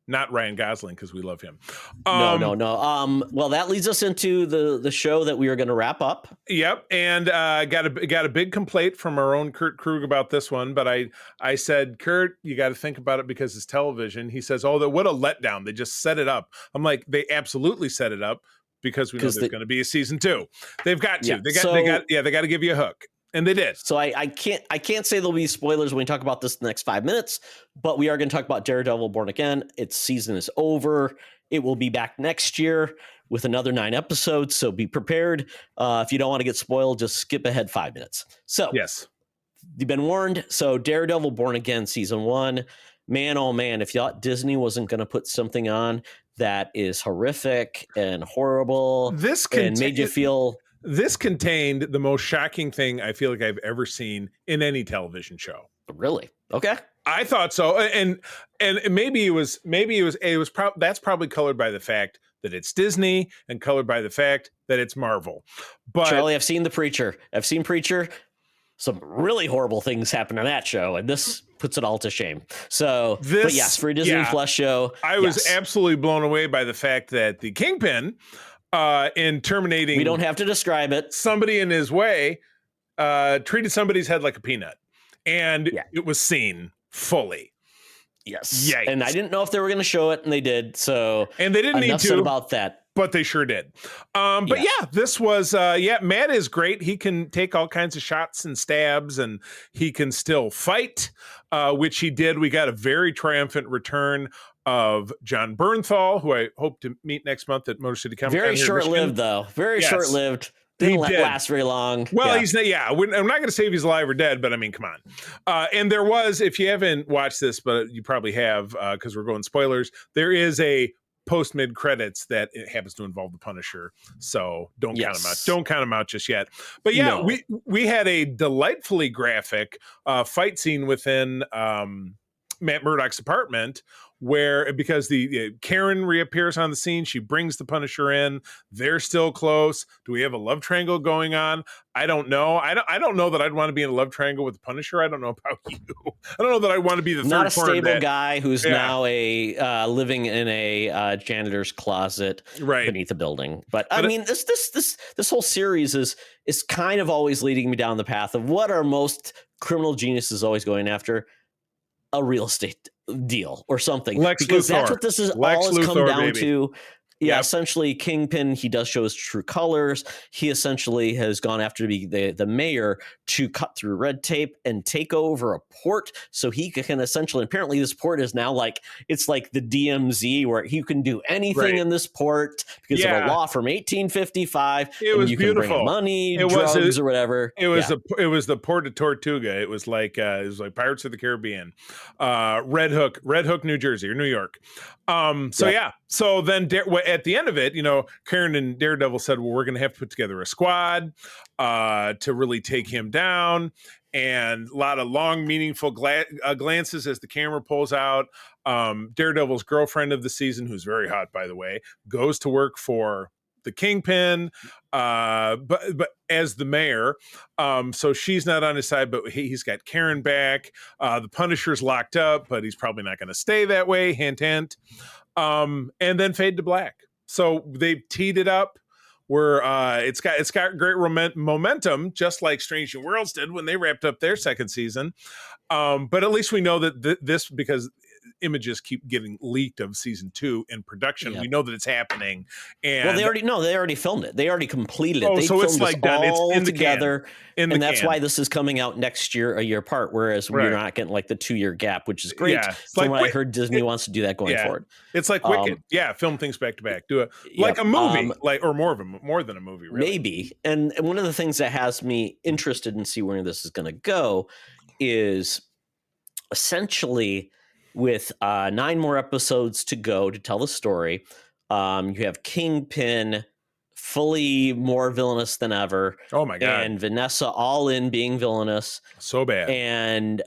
not Ryan Gosling, because we love him. No. Well, that leads us into the show that we are going to wrap up. Yep, and got a big complaint from our own Kurt Krug about this one. But I said, Kurt, you got to think about it because it's television. He says, oh, what a letdown! They just set it up. I'm like, they absolutely set it up because we know there's going to be a season 2. They've got to. They got to give you a hook. And they did. So I can't say there'll be spoilers when we talk about this in the next 5 minutes, but we are going to talk about Daredevil Born Again. Its season is over. It will be back next year with another 9 episodes. So be prepared. If you don't want to get spoiled, just skip ahead 5 minutes. So yes, you've been warned. So Daredevil Born Again season 1, man, oh man, if you thought Disney wasn't going to put something on that is horrific and horrible and made you feel... This contained the most shocking thing I feel like I've ever seen in any television show. Really? Okay. I thought so, and that's probably colored by the fact that it's Disney and colored by the fact that it's Marvel. But Charlie, I've seen Preacher. Some really horrible things happen on that show, and this puts it all to shame. So, but yes, for a Disney Plus show, I was absolutely blown away by the fact that the Kingpin, in terminating, we don't have to describe it, somebody in his way, treated somebody's head like a peanut, and it was seen fully. Yes. Yikes. And I didn't know if they were going to show it, and they did. So, and they didn't need to about that, but they sure did. This was Matt is great. He can take all kinds of shots and stabs, and he can still fight, which he did. We got a very triumphant return of John Bernthal, who I hope to meet next month at Motor City Comic Con. Very short-lived, though. Very short-lived. Didn't He did. last very long. Well, Yeah. he's not. Yeah, I'm not going to say if he's alive or dead, but I mean, come on. And there was, if you haven't watched this, but you probably have, because we're going spoilers. There is a post mid credits that it happens to involve the Punisher, so don't count him out. Don't count him out just yet. But yeah, No. we had a delightfully graphic fight scene within Matt Murdock's apartment, where because the Karen reappears on the scene, she brings the Punisher in. They're still close. Do we have a love triangle going on? I don't know. I don't know that I'd want to be in a love triangle with the Punisher. I don't know about you. I don't know that I want to be the third not a corner stable guy who's Yeah. now a living in a janitor's closet Right. beneath a building. But I mean, this whole series is kind of always leading me down the path of what are most criminal geniuses always going after? A real estate deal or something. Lex because Luthor. that's what this is Lex all has come Luthor, down baby. to. Yeah, Yep. essentially, Kingpin, he does show his true colors. He essentially has gone after to be the mayor to cut through red tape and take over a port so he can essentially, apparently this port is now it's like the DMZ where you can do anything Right. in this port because of Yeah. a law from 1855. It was you can beautiful. bring money, It was drugs, or whatever. It was Yeah. it was the Port of Tortuga. It was like Pirates of the Caribbean, Red Hook, New Jersey or New York. So Yep. yeah. So then at the end of it, Karen and Daredevil said, well, we're going to have to put together a squad to really take him down. And a lot of long, meaningful glances as the camera pulls out. Daredevil's girlfriend of the season, who's very hot, by the way, goes to work for the Kingpin, but as the mayor, so she's not on his side, but he's got Karen back. The Punisher's locked up, but he's probably not going to stay that way. Hint, hint. And then fade to black. So they teed it up where it's got great momentum, just like Strange New Worlds did when they wrapped up their second season. But at least we know that this, because images keep getting leaked of season 2 in production. Yep. We know that it's happening. And Well, they already filmed it. They already completed it. Oh, They so it's filmed like this done. It's all in the together. can. And that's why this is coming out next year, a year apart, whereas Right. we're not getting like the 2-year gap, which is great. Yeah. From what I heard, Disney wants to do that going forward. It's like Wicked. Film things back to back. Do it like Yep. a movie, or more than a movie, really. Maybe. And one of the things that has me interested in see where this is going to go is essentially with 9 more episodes to go to tell the story. You have Kingpin fully more villainous than ever. Oh my God. And Vanessa all in being villainous. So bad. And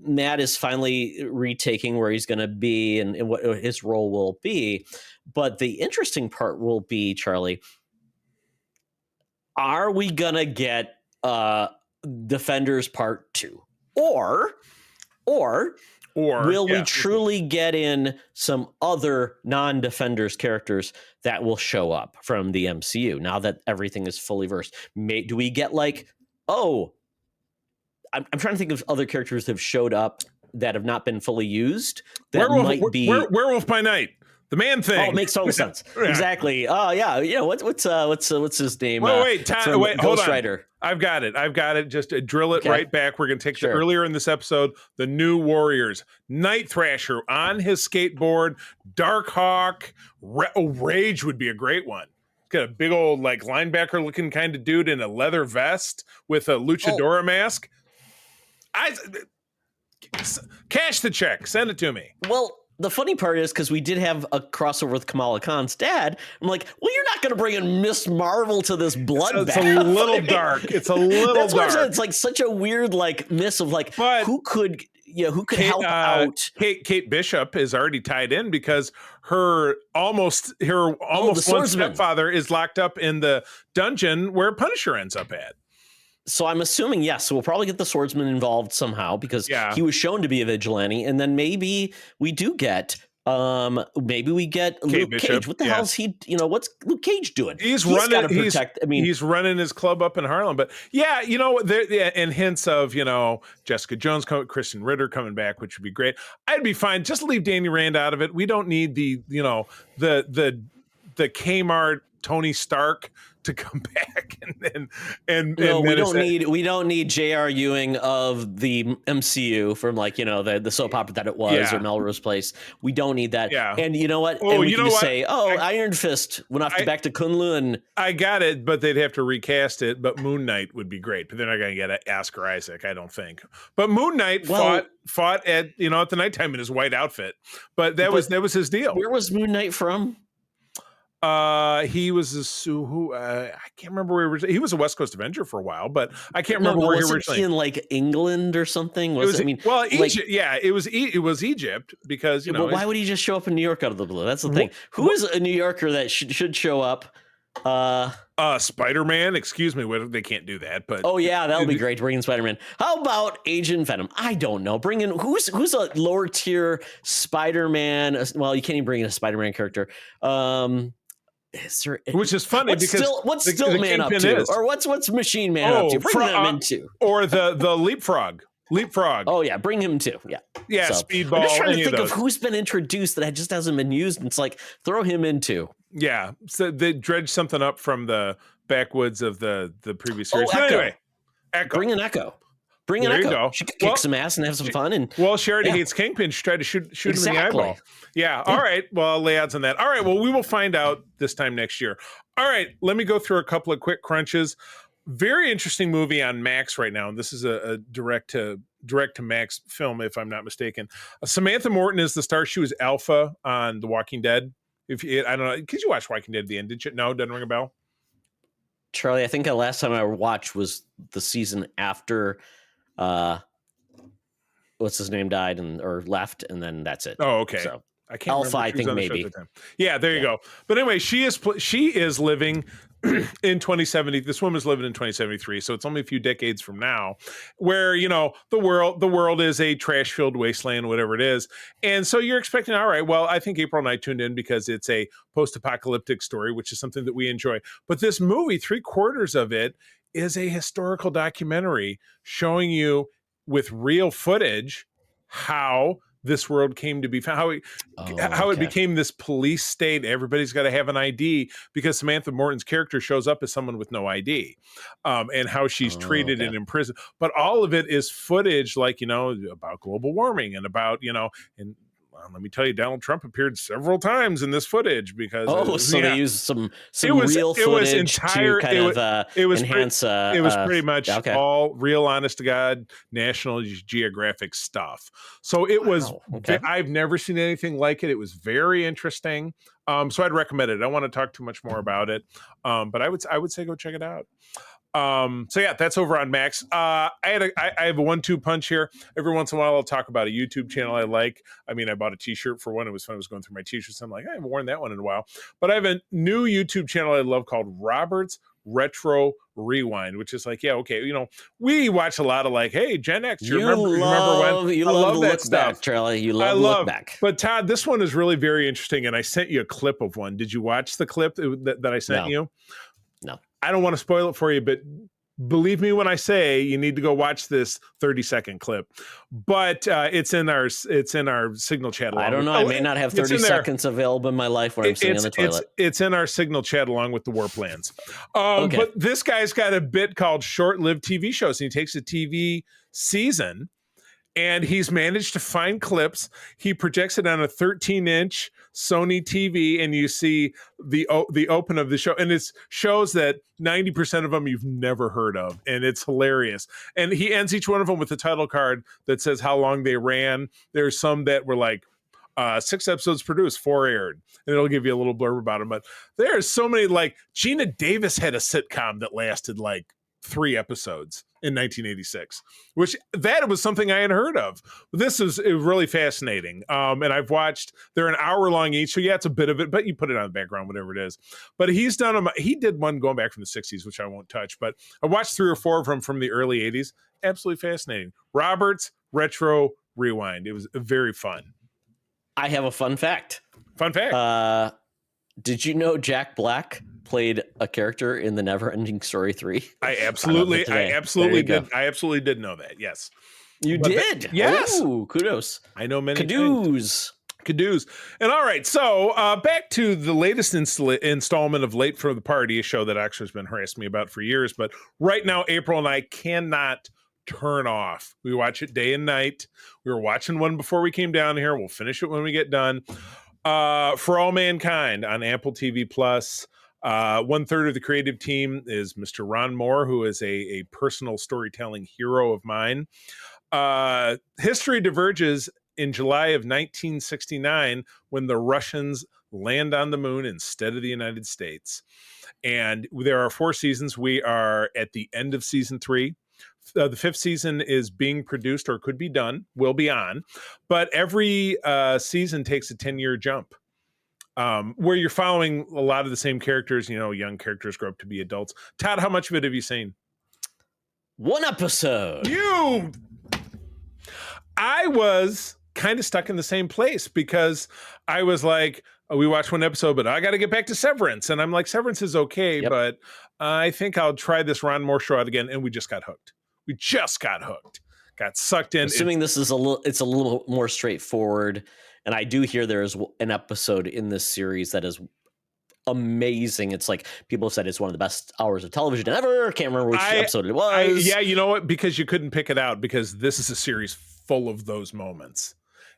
Matt is finally retaking where he's going to be and what his role will be. But the interesting part will be, Charlie, are we going to get Defenders Part 2? Or will we truly get in some other non-Defenders characters that will show up from the MCU now that everything is fully versed? Do we get I'm trying to think of other characters that have showed up that have not been fully used. That Werewolf by Night, the Man Thing. Oh, it makes total sense. Yeah. Exactly. Oh yeah. What's his name? Wait, hold Ghost on. Rider. I've got it. Just drill it Okay. right back. We're going to take Sure. earlier in this episode, the New Warriors. Night Thrasher on his skateboard. Darkhawk. Rage would be a great one. Got a big old linebacker looking kind of dude in a leather vest with a luchadora mask. Cash the check. Send it to me. Well, the funny part is because we did have a crossover with Kamala Khan's dad. I'm like, well, you're not going to bring in Miss Marvel to this bloodbath. It's a little dark. It's a little That's what I'm dark. saying. It's like such a weird miss of But who could help out. Kate Bishop is already tied in because her almost one swordsman. stepfather is locked up in the dungeon where Punisher ends up at. So I'm assuming, yes, so we'll probably get the swordsman involved somehow because he was shown to be a vigilante. And then maybe we do get, Luke Bishop, Cage. What the hell is he, what's Luke Cage doing? He's gotta protect, he's running his club up in Harlem. But yeah, and hints of, Jessica Jones, Kristen Ritter coming back, which would be great. I'd be fine. Just leave Danny Rand out of it. We don't need the Kmart Tony Stark to come back, and No, and we then don't need J.R. Ewing of the MCU from like the soap opera that it was Yeah. or Melrose Place. We don't need that. Yeah. And you know what? Oh, and we you can know just what? say, Iron Fist went off back to Kunlun. I got it, but they'd have to recast it. But Moon Knight would be great. But they're not going to get Oscar Isaac, I don't think. But Moon Knight fought at at the nighttime in his white outfit. But that was his deal. Where was Moon Knight from? He was I can't remember where he was a West Coast Avenger for a while, but I can't remember where he originally. In like England or something? Egypt. Yeah, it was Egypt because But why would he just show up in New York out of the blue? That's the thing. Who is a New Yorker that should show up? Spider-Man. Excuse me, they can't do that. But that'll be great. Bring in Spider-Man. How about Agent Venom? I don't know. Bring in who's a lower tier Spider-Man? Well, you can't even bring in a Spider-Man character. Which is funny because what's Stiltman up to, or what's Machine Man up to? Bring them into, or the Leapfrog. Oh yeah, bring him too. Yeah, so, Speedball. I'm just trying to think of who's been introduced that just hasn't been used. And it's like throw him into. Yeah, so they dredged something up from the backwoods of the previous series. Echo. Anyway, Echo. Bring an Echo. Bring an Echo. She could kick some ass and have some fun. And she already hates Kingpin. She tried to shoot him in the eyeball. Yeah. All right. Well, I'll lay odds on that. All right. Well, we will find out this time next year. All right. Let me go through a couple of quick crunches. Very interesting movie on Max right now. And this is a direct to Max film, if I'm not mistaken. Samantha Morton is the star. She was Alpha on The Walking Dead. I don't know. Did you watch Walking Dead at the end? Did you? No, doesn't ring a bell. Charlie, I think the last time I watched was the season after what's his name died or left, and then that's it. Oh, okay. So I can't Alpha, remember. I think maybe. Yeah, there you go. But anyway, she is living in 2070. This woman's living in 2073, so it's only a few decades from now, where the world is a trash-filled wasteland, whatever it is. And so you're expecting, all right, well, I think April and I tuned in because it's a post-apocalyptic story, which is something that we enjoy. But this movie, 3/4 of it is a historical documentary showing you with real footage how this world came to be found, how it became this police state. Everybody's got to have an ID because Samantha Morton's character shows up as someone with no ID, and how she's treated and imprisoned. But all of it is footage about global warming and about, and let me tell you, Donald Trump appeared several times in this footage because they used some real footage to kind of enhance. It was pretty much all real, honest to God, National Geographic stuff. So it was. I've never seen anything like it. It was very interesting. So I'd recommend it. I don't want to talk too much more about it, but I would say go check it out. So yeah, that's over on Max. I have a 1-2 punch here. Every once in a while I'll talk about a YouTube channel I like. I mean, I bought a t-shirt for one. It was fun. I was going through my t-shirts. I'm like, I haven't worn that one in a while. But I have a new YouTube channel I love called Robert's Retro Rewind, which is like, we watch a lot of hey, Gen X. You remember when? I love that stuff, Charlie. You love look back. But Todd, this one is really very interesting, and I sent you a clip of one. Did you watch the clip that I sent you? No. I don't want to spoil it for you, but believe me when I say you need to go watch this 30-second clip. But it's in our Signal chat. I don't know. I may not have 30 seconds available in my life when I'm sitting on the toilet. It's in our Signal chat along with the war plans. But this guy's got a bit called short-lived TV shows. And he takes a TV season and he's managed to find clips. He projects it on a 13-inch Sony TV, and you see the open of the show. And it shows that 90% of them you've never heard of, and it's hilarious. And he ends each one of them with a title card that says how long they ran. There's some that were 6 episodes produced, 4 aired, and it'll give you a little blurb about them. But there's so many. Gina Davis had a sitcom that lasted 3 episodes in 1986, which that was something I had heard of. This is really fascinating. And I've watched, they're an hour long each. So yeah, it's a bit of it, but you put it on the background, whatever it is. But he did one going back from the 60s, which I won't touch, but I watched 3 or 4 of them from the early 80s. Absolutely fascinating. Robert's Retro Rewind. It was very fun. I have a fun fact. Did you know Jack Black played a character in the Never-Ending Story 3? I absolutely did know that. Yes. You did? Yes. Ooh, kudos. I know many Cadoos. Cadoos. And all right, so back to the latest installment of Late for the Party, a show that actually has been harassing me about for years. But right now, April and I cannot turn off. We watch it day and night. We were watching one before we came down here. We'll finish it when we get done. For All Mankind on Apple TV Plus. 1/3 of the creative team is Mr. Ron Moore, who is a personal storytelling hero of mine. History diverges in July of 1969 when the Russians land on the moon instead of the United States. And there are 4 seasons. We are at the end of season 3. The 5th season is being produced or could be done, will be on. But every season takes a 10-year jump where you're following a lot of the same characters. You know, young characters grow up to be adults. Todd, how much of it have you seen? 1 episode. I was kind of stuck in the same place because I was like, we watched 1 episode, but I got to get back to Severance. And I'm like, Severance is okay, but I think I'll try this Ron Moore show out again. And we just got hooked. Got sucked in. Assuming this is it's a little more straightforward. And I do hear there is an episode in this series that is amazing. It's like people have said it's one of the best hours of television ever. Can't remember which episode it was. Yeah, you know what? Because you couldn't pick it out because this is a series full of those moments.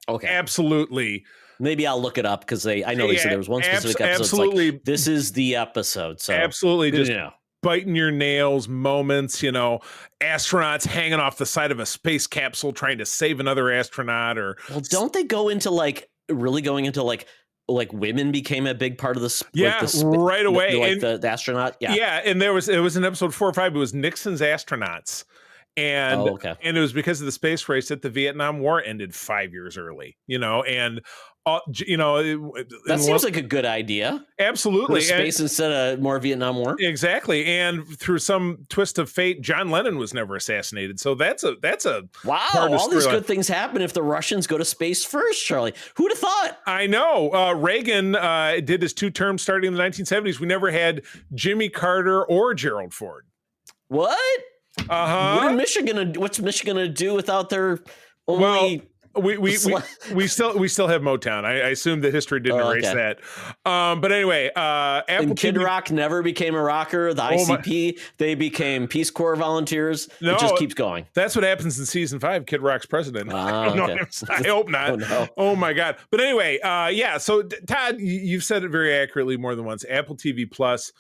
Okay. Absolutely. Maybe I'll look it up because I know they said there was one specific episode. Absolutely. Like, this is the episode. So absolutely. Just you know. Biting your nails moments, you know, astronauts hanging off the side of a space capsule trying to save another astronaut. Or well, don't they go into like really going into like women became a big part of this? Right away. The astronaut. Yeah. And it was in episode 4 or 5. It was Nixon's astronauts. And and it was because of the space race that the Vietnam War ended 5 years early, you know, and you know, that seems like a good idea. Absolutely. Space instead of more Vietnam War. Exactly. And through some twist of fate, John Lennon was never assassinated. So that's a wow. All these good things happen if the Russians go to space first, Charlie. Who'd have thought? I know. Reagan did his 2 terms starting in the 1970s. We never had Jimmy Carter or Gerald Ford. What? What's Michigan gonna do without their only? We still have Motown. I assume that history didn't erase that. But anyway, Apple and Kid TV... Rock never became a rocker. The ICP, they became Peace Corps volunteers. It just keeps going. That's what happens in season 5. Kid Rock's president. I hope not. Oh, no. Oh my God. But anyway, so Todd, you've said it very accurately more than once. Apple TV Plus.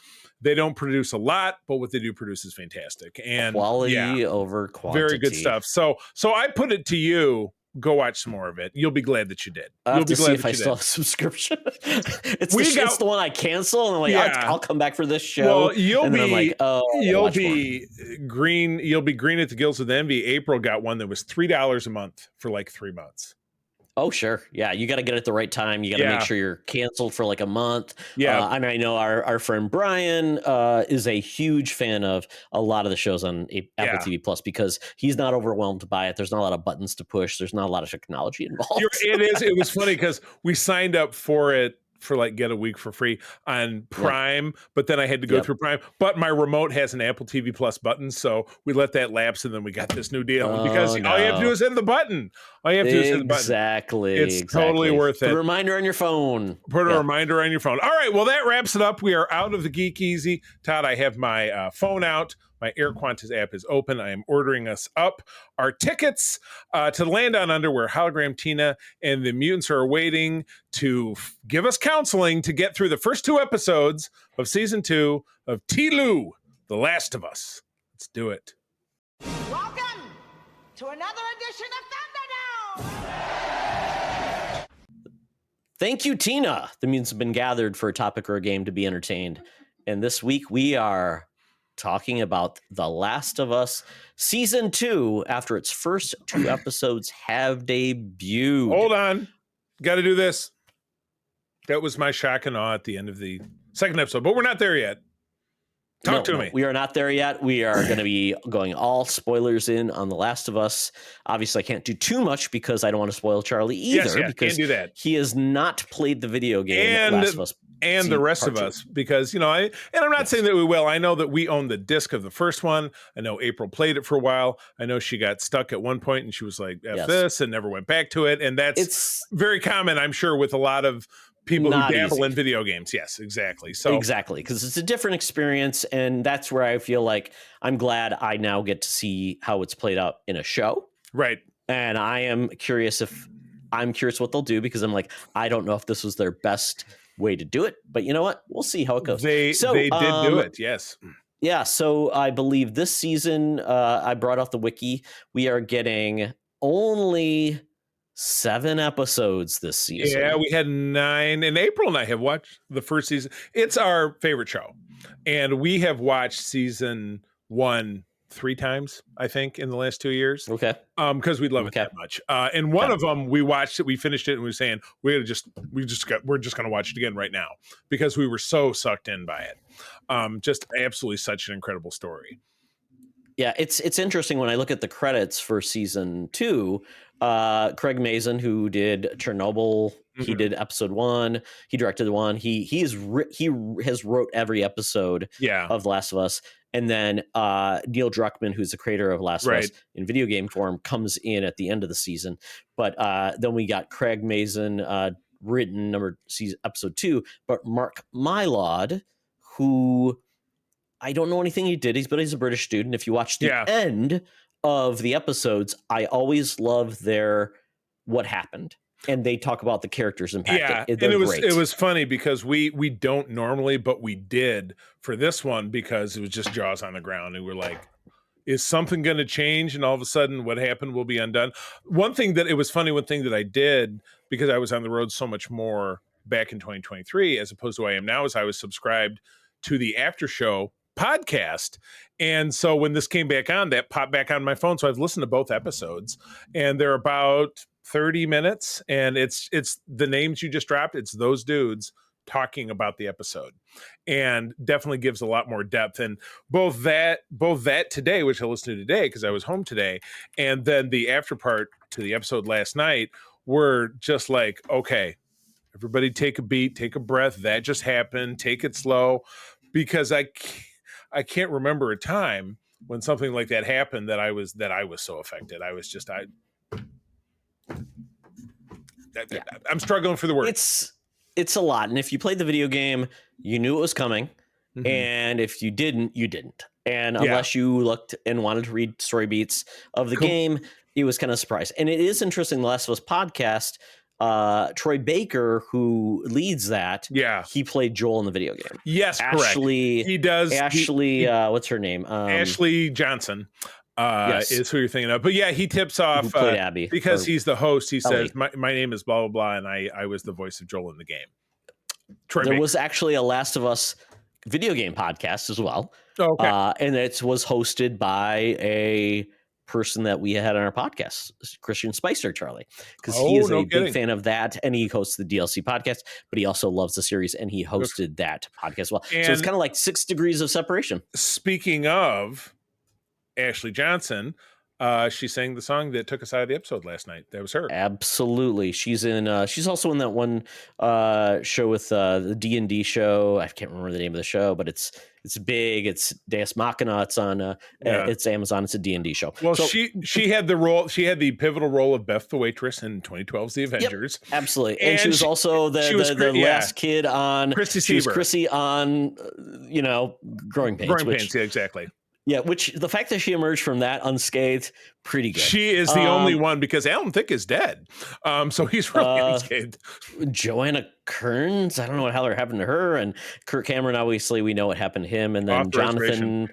They don't produce a lot, but what they do produce is fantastic and quality over quantity. Very good stuff. So I put it to you. Go watch some more of it. You'll be glad that you did. I'll have to see if I still have a subscription. It's the one I cancel, and I'm like, I'll come back for this show. Well, you'll be green at the gills with envy. April got one that was $3 a month for like 3 months. Oh, sure. Yeah, you got to get it at the right time. You got to make sure you're canceled for like a month. Yeah. I know our friend Brian is a huge fan of a lot of the shows on Apple TV Plus because he's not overwhelmed by it. There's not a lot of buttons to push. There's not a lot of technology involved. It was funny because we signed up for it for like get a week for free on Prime, but then I had to go through Prime. But my remote has an Apple TV Plus button, so we let that lapse, and then we got this new deal. Because all you have to do is hit the button. Exactly. It's totally worth it. Put a reminder on your phone. Put a reminder on your phone. All right, well, that wraps it up. We are out of the Geek Easy. Todd, I have my phone out. My Air Qantas app is open. I am ordering us up our tickets to Land on Under, where Hologram Tina and the mutants are waiting to give us counseling to get through the first 2 episodes of season 2 of T-Lou, The Last of Us. Let's do it. Welcome to another edition of Thunderdome! Thank you, Tina. The mutants have been gathered for a topic or a game to be entertained. And this week we are talking about The Last of Us Season 2 after its first 2 episodes have debuted. Hold on. Got to do this. That was my shock and awe at the end of the 2nd episode, but we're not there yet. Talk to me. We are not there yet. We are going to be going all spoilers in on The Last of Us. Obviously, I can't do too much because I don't want to spoil Charlie either. Because can't do that. He has not played the video game Last of Us and see the rest part of two. us, because I'm not saying that we will. I know that we own the disc of the first one. I know April played it for a while. I know she got stuck at one point and she was like, F Yes. this, and never went back to it. And that's It's very common, I'm sure, with a lot of people who not dabble easy. in video games. Yes, exactly. So Exactly, because it's a different experience, and that's where I feel like I'm glad I now get to see how it's played out in a show. right. And I'm curious what they'll do, because I'm like, I don't know if this was their best way to do it, but you know what? We'll see how it goes. They did do it. Yes. Yeah. So I believe this season, I brought out the wiki. We are getting only 7 episodes this season. Yeah, we had 9, and April and I have watched the first season. It's our favorite show, and we have watched season 1 3 times, I think, in the last 2 years. Okay. Because we love it that much. And one of them, we watched it, we finished it, and we were saying we're just going to watch it again right now because we were so sucked in by it. Just absolutely such an incredible story. Yeah, it's interesting when I look at the credits for season 2. Craig Mazin, who did Chernobyl, he did episode 1. He directed 1. He has wrote every episode of The Last of Us. And then Neil Druckmann, who's the creator of Last of Us in video game form, comes in at the end of the season. But then we got Craig Mazin written episode 2, but Mark Mylod, who I don't know anything he did, but he's a British dude. And if you watch the end of the episodes, I always love their what happened. And they talk about the characters impact. Yeah, and it was funny because we don't normally, but we did for this one because it was just jaws on the ground. And we're like, is something going to change? And all of a sudden what happened will be undone. One thing that I did, because I was on the road so much more back in 2023, as opposed to who I am now, is I was subscribed to the After Show podcast. And so when this came back on, that popped back on my phone. So I've listened to both episodes, and they're about 30 minutes. And it's the names you just dropped. It's those dudes talking about the episode, and definitely gives a lot more depth. And both that today, which I listened to today because I was home today, and then the after part to the episode last night were just like, okay, everybody take a beat, take a breath. That just happened. Take it slow, because I can't remember a time when something like that happened that I was so affected. I'm struggling for the words. It's a lot. And if you played the video game, you knew it was coming. Mm-hmm. And if you didn't, you didn't. And unless you looked and wanted to read story beats of the game, it was kind of a surprise. And it is interesting, the Last of Us podcast, Troy Baker, who leads that, he played Joel in the video game. Yes, Ashley, correct. He does. Ashley, what's her name? Ashley Johnson is who you're thinking of. But yeah, he tips off Abby, because he's the host. He says, my name is blah, blah, blah, and I was the voice of Joel in the game. Troy Baker. Was actually a Last of Us video game podcast as well. Okay. And it was hosted by a person that we had on our podcast, Christian Spicer, Charlie, because he is a big fan of that, and he hosts the DLC podcast, but he also loves the series, and he hosted that podcast as well. And so it's kind of like 6 degrees of separation. Speaking of Ashley Johnson, she sang the song that took us out of the episode last night. That was her. Absolutely. She's in. She's also in that one show with the D&D show. I can't remember the name of the show, but it's big. It's Deus Machina. It's on. It's Amazon. It's a D&D show. Well, so, she had the role. She had the pivotal role of Beth the waitress in 2012's The Avengers. Yep, absolutely, and she was also the last kid on. Chrissy she was Chrissy on. Growing Pains. Growing Pains. Yeah, exactly. Yeah, which the fact that she emerged from that unscathed, pretty good. She is the only one, because Alan Thicke is dead. So he's really unscathed. Joanna Kearns, I don't know what hell happened to her. And Kirk Cameron, obviously, we know what happened to him. And then Jonathan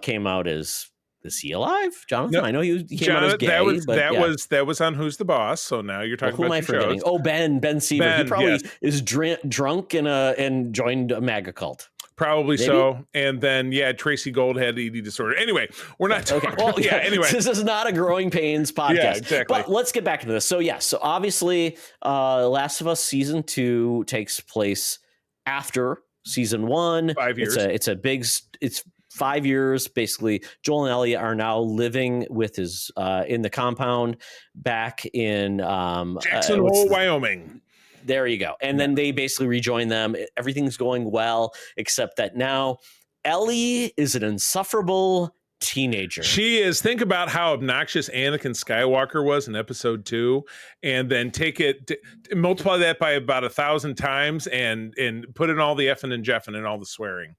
came out as, is he alive? Jonathan? No, I know he came out as gay. That was on Who's the Boss. So now you're talking about who am I forgetting? shows. Oh, Ben Seaver. He probably is drunk and joined a MAGA cult. Probably maybe? So. And then, Tracy Gold had eating disorder. Anyway, we're not talking. Okay. Well, anyway. This is not a Growing Pains podcast. Yeah, exactly. But let's get back into this. So, so obviously, Last of Us Season 2 takes place after Season 1. 5 years. It's 5 years. Basically, Joel and Ellie are now living with his in the compound back in Jackson Hole, Wyoming. There you go. And then they basically rejoin them. Everything's going well, except that now Ellie is an insufferable teenager. She is. Think about how obnoxious Anakin Skywalker was in episode 2, and then take it, multiply that by about 1,000 times, and put in all the effing and jeffing and all the swearing.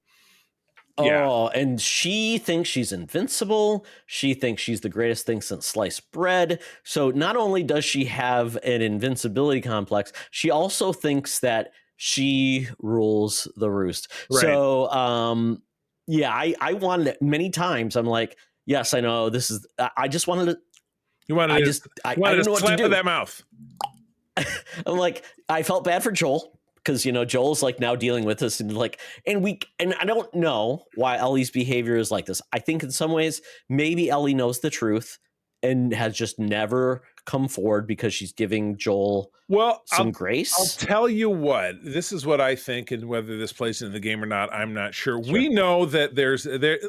Oh, and she thinks she's invincible. She thinks she's the greatest thing since sliced bread. So not only does she have an invincibility complex, she also thinks that she rules the roost. Right. So, yeah, I wanted it many times. I'm like, yes, I know this is. I just wanted to. You wanted I to, just. I wanted don't to know what slap to in do. that mouth. I'm like, I felt bad for Joel because Joel's like now dealing with this and I don't know why Ellie's behavior is like this. I think in some ways maybe Ellie knows the truth and has just never come forward because she's giving Joel some grace. I'll tell you what, this is what I think, and whether this plays into the game or not, I'm not sure. We know that there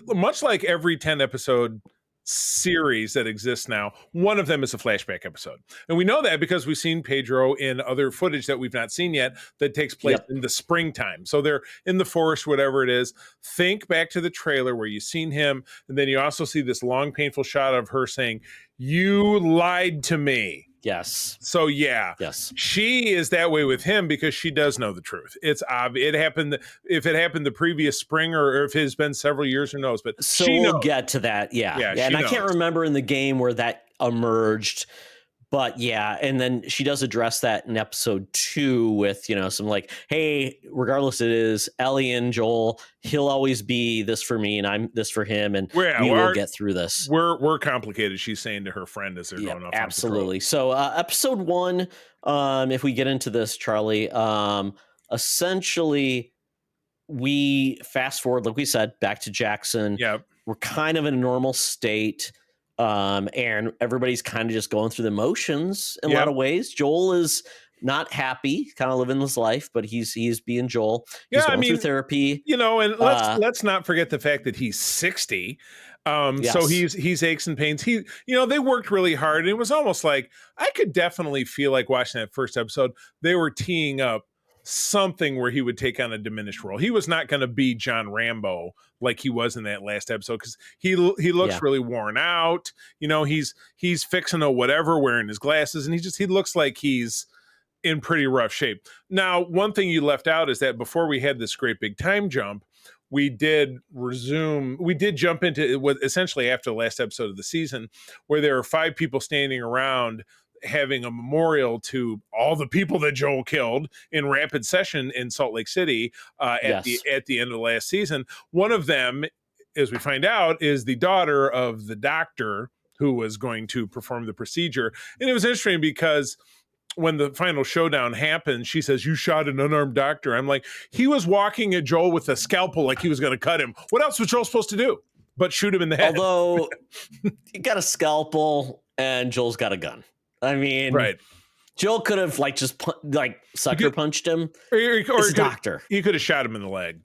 much like every 10 episode series that exists now, one of them is a flashback episode, and we know that because we've seen Pedro in other footage that we've not seen yet that takes place in the springtime. So they're in the forest, whatever it is. Think back to the trailer where you've seen him, and then you also see this long painful shot of her saying, "You lied to me." Yes. So yeah, yes, she is that way with him because she does know the truth. It's obvious. It happened. If it happened the previous spring, or if it's been several years, who knows? But so she we'll knows. get to that. Yeah. And I knows. can't remember in the game where that emerged, but yeah. And then she does address that in episode 2 with some like, hey, regardless it is Ellie and Joel, he'll always be this for me and I'm this for him, and we will get through this. We're complicated, she's saying to her friend as they're going off. Absolutely. So episode 1, if we get into this, Charlie, essentially we fast forward, like we said, back to Jackson. Yep. We're kind of in a normal state. And everybody's kind of just going through the motions in a lot of ways. Joel is not happy, kind of living his life, but he's being Joel. He's going through therapy. And let's not forget the fact that he's 60. So he's aches and pains. They worked really hard, and it was almost like I could definitely feel like watching that first episode, they were teeing up something where he would take on a diminished role. He was not going to be John Rambo like he was in that last episode, because he looks really worn out. He's fixing a whatever, wearing his glasses, and he looks like he's in pretty rough shape. Now, one thing you left out is that before we had this great big time jump, we did jump into what essentially after the last episode of the season, where there are 5 people standing around having a memorial to all the people that Joel killed in rapid session in Salt Lake City at the end of the last season. One of them, as we find out, is the daughter of the doctor who was going to perform the procedure. And it was interesting because when the final showdown happened, she says, "You shot an unarmed doctor." I'm like, he was walking at Joel with a scalpel like he was going to cut him. What else was Joel supposed to do but shoot him in the head? Although he got a scalpel and Joel's got a gun. I mean, right. Joel could have sucker punched him. Or it's a doctor. You could have shot him in the leg.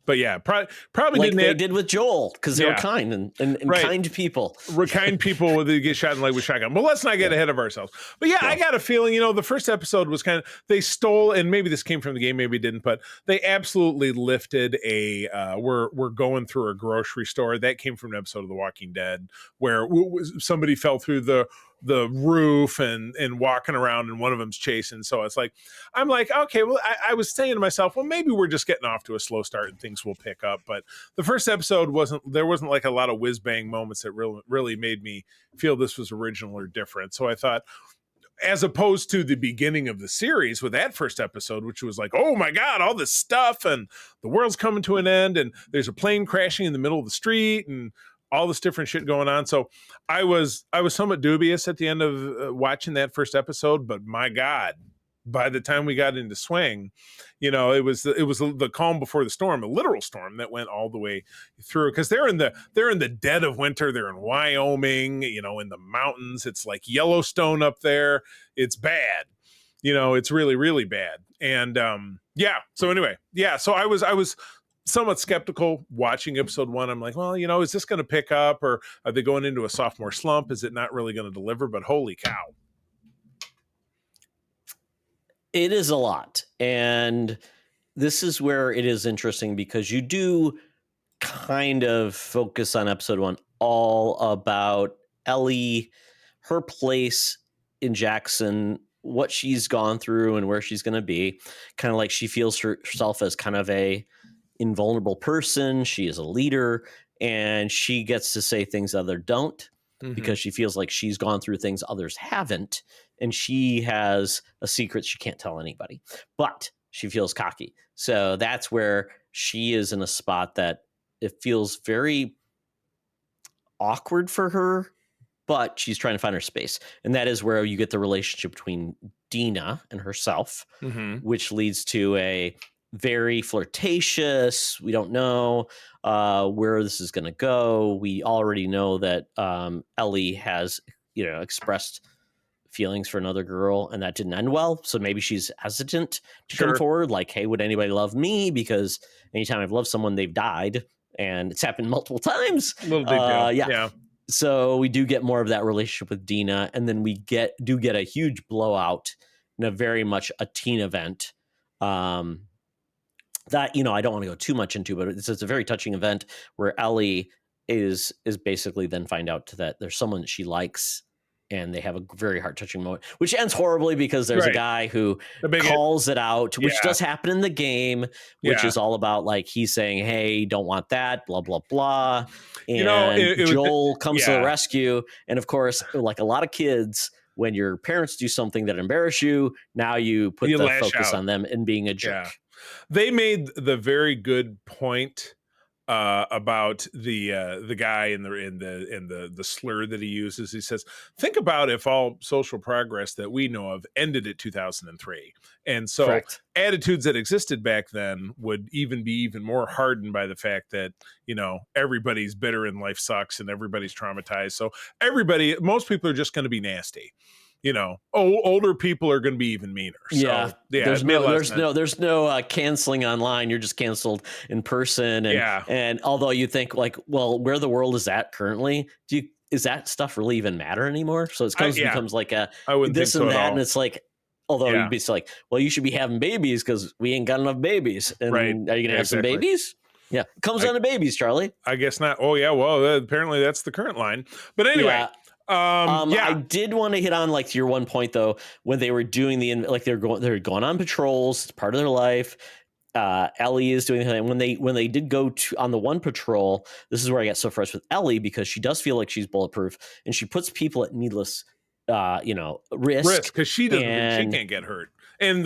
But yeah, probably like didn't. They did with Joel, because they were kind and kind people. Kind people when they get shot in the leg with shotgun. Well, let's not get ahead of ourselves. But yeah, I got a feeling, the first episode was kind of, they stole, and maybe this came from the game, maybe it didn't, but they absolutely lifted we're going through a grocery store. That came from an episode of The Walking Dead where somebody fell through the roof and walking around, and one of them's chasing. So it's like, I'm like, okay, well, I was saying to myself, well, maybe we're just getting off to a slow start and things will pick up. But the first episode there wasn't like a lot of whiz bang moments that really made me feel this was original or different. So I thought, as opposed to the beginning of the series with that first episode, which was like, oh my God, all this stuff and the world's coming to an end and there's a plane crashing in the middle of the street and all this different shit going on. So I was somewhat dubious at the end of watching that first episode, but my God, by the time we got into swing, it was the calm before the storm, a literal storm that went all the way through, because they're in the dead of winter. They're in Wyoming, in the mountains. It's like Yellowstone up there. It's bad. It's really, really bad. And so anyway, so I was somewhat skeptical watching episode 1. I'm like, well, is this going to pick up, or are they going into a sophomore slump? Is it not really going to deliver? But holy cow. It is a lot. And this is where it is interesting because you do kind of focus on episode 1 all about Ellie, her place in Jackson, what she's gone through and where she's going to be. Kind of like she feels herself as kind of a invulnerable person. She is a leader and she gets to say things others don't because she feels like she's gone through things others haven't. And she has a secret she can't tell anybody, but she feels cocky. So that's where she is in a spot that it feels very awkward for her, but she's trying to find her space. And that is where you get the relationship between Dina and herself, which leads to a very flirtatious. We don't know where this is going to go. We already know that Ellie has, expressed feelings for another girl, and that didn't end well. So maybe she's hesitant to come forward. Like, hey, would anybody love me? Because anytime I've loved someone, they've died, and it's happened multiple times. Little deep yeah. So we do get more of that relationship with Dina, and then we do get a huge blowout in a very much a teen event. That I don't want to go too much into, but it's a very touching event where Ellie is basically then find out that there's someone that she likes, and they have a very heart-touching moment, which ends horribly because there's a guy who calls it out, which does happen in the game, which is all about like he's saying, "Hey, don't want that," blah blah blah, and Joel comes to the rescue, and of course, like a lot of kids, when your parents do something that embarrass you, now you put the focus on them and being a jerk. Yeah. They made the very good point about the guy and the slur that he uses. He says, "Think about if all social progress that we know of ended at 2003, and so attitudes that existed back then would be even more hardened by the fact that everybody's bitter and life sucks and everybody's traumatized. So most people are just going to be nasty." Older people are going to be even meaner. So, there's no canceling online. You're just canceled in person. And although you think like, well, where the world is at currently, is that stuff really even matter anymore? So it becomes like I wouldn't this think and so that, and it's like, although you'd be like, well, you should be having babies because we ain't got enough babies. And are you going to have some babies? Yeah, it comes down to babies, Charlie. I guess not. Oh yeah, well, apparently that's the current line. But anyway. Yeah. I did want to hit on like to your one point though, when they were doing they're going on patrols, it's part of their life. Ellie is doing the thing. When they did go on the one patrol, this is where I got so frustrated with Ellie because she does feel like she's bulletproof and she puts people at needless risk because she can't get hurt. And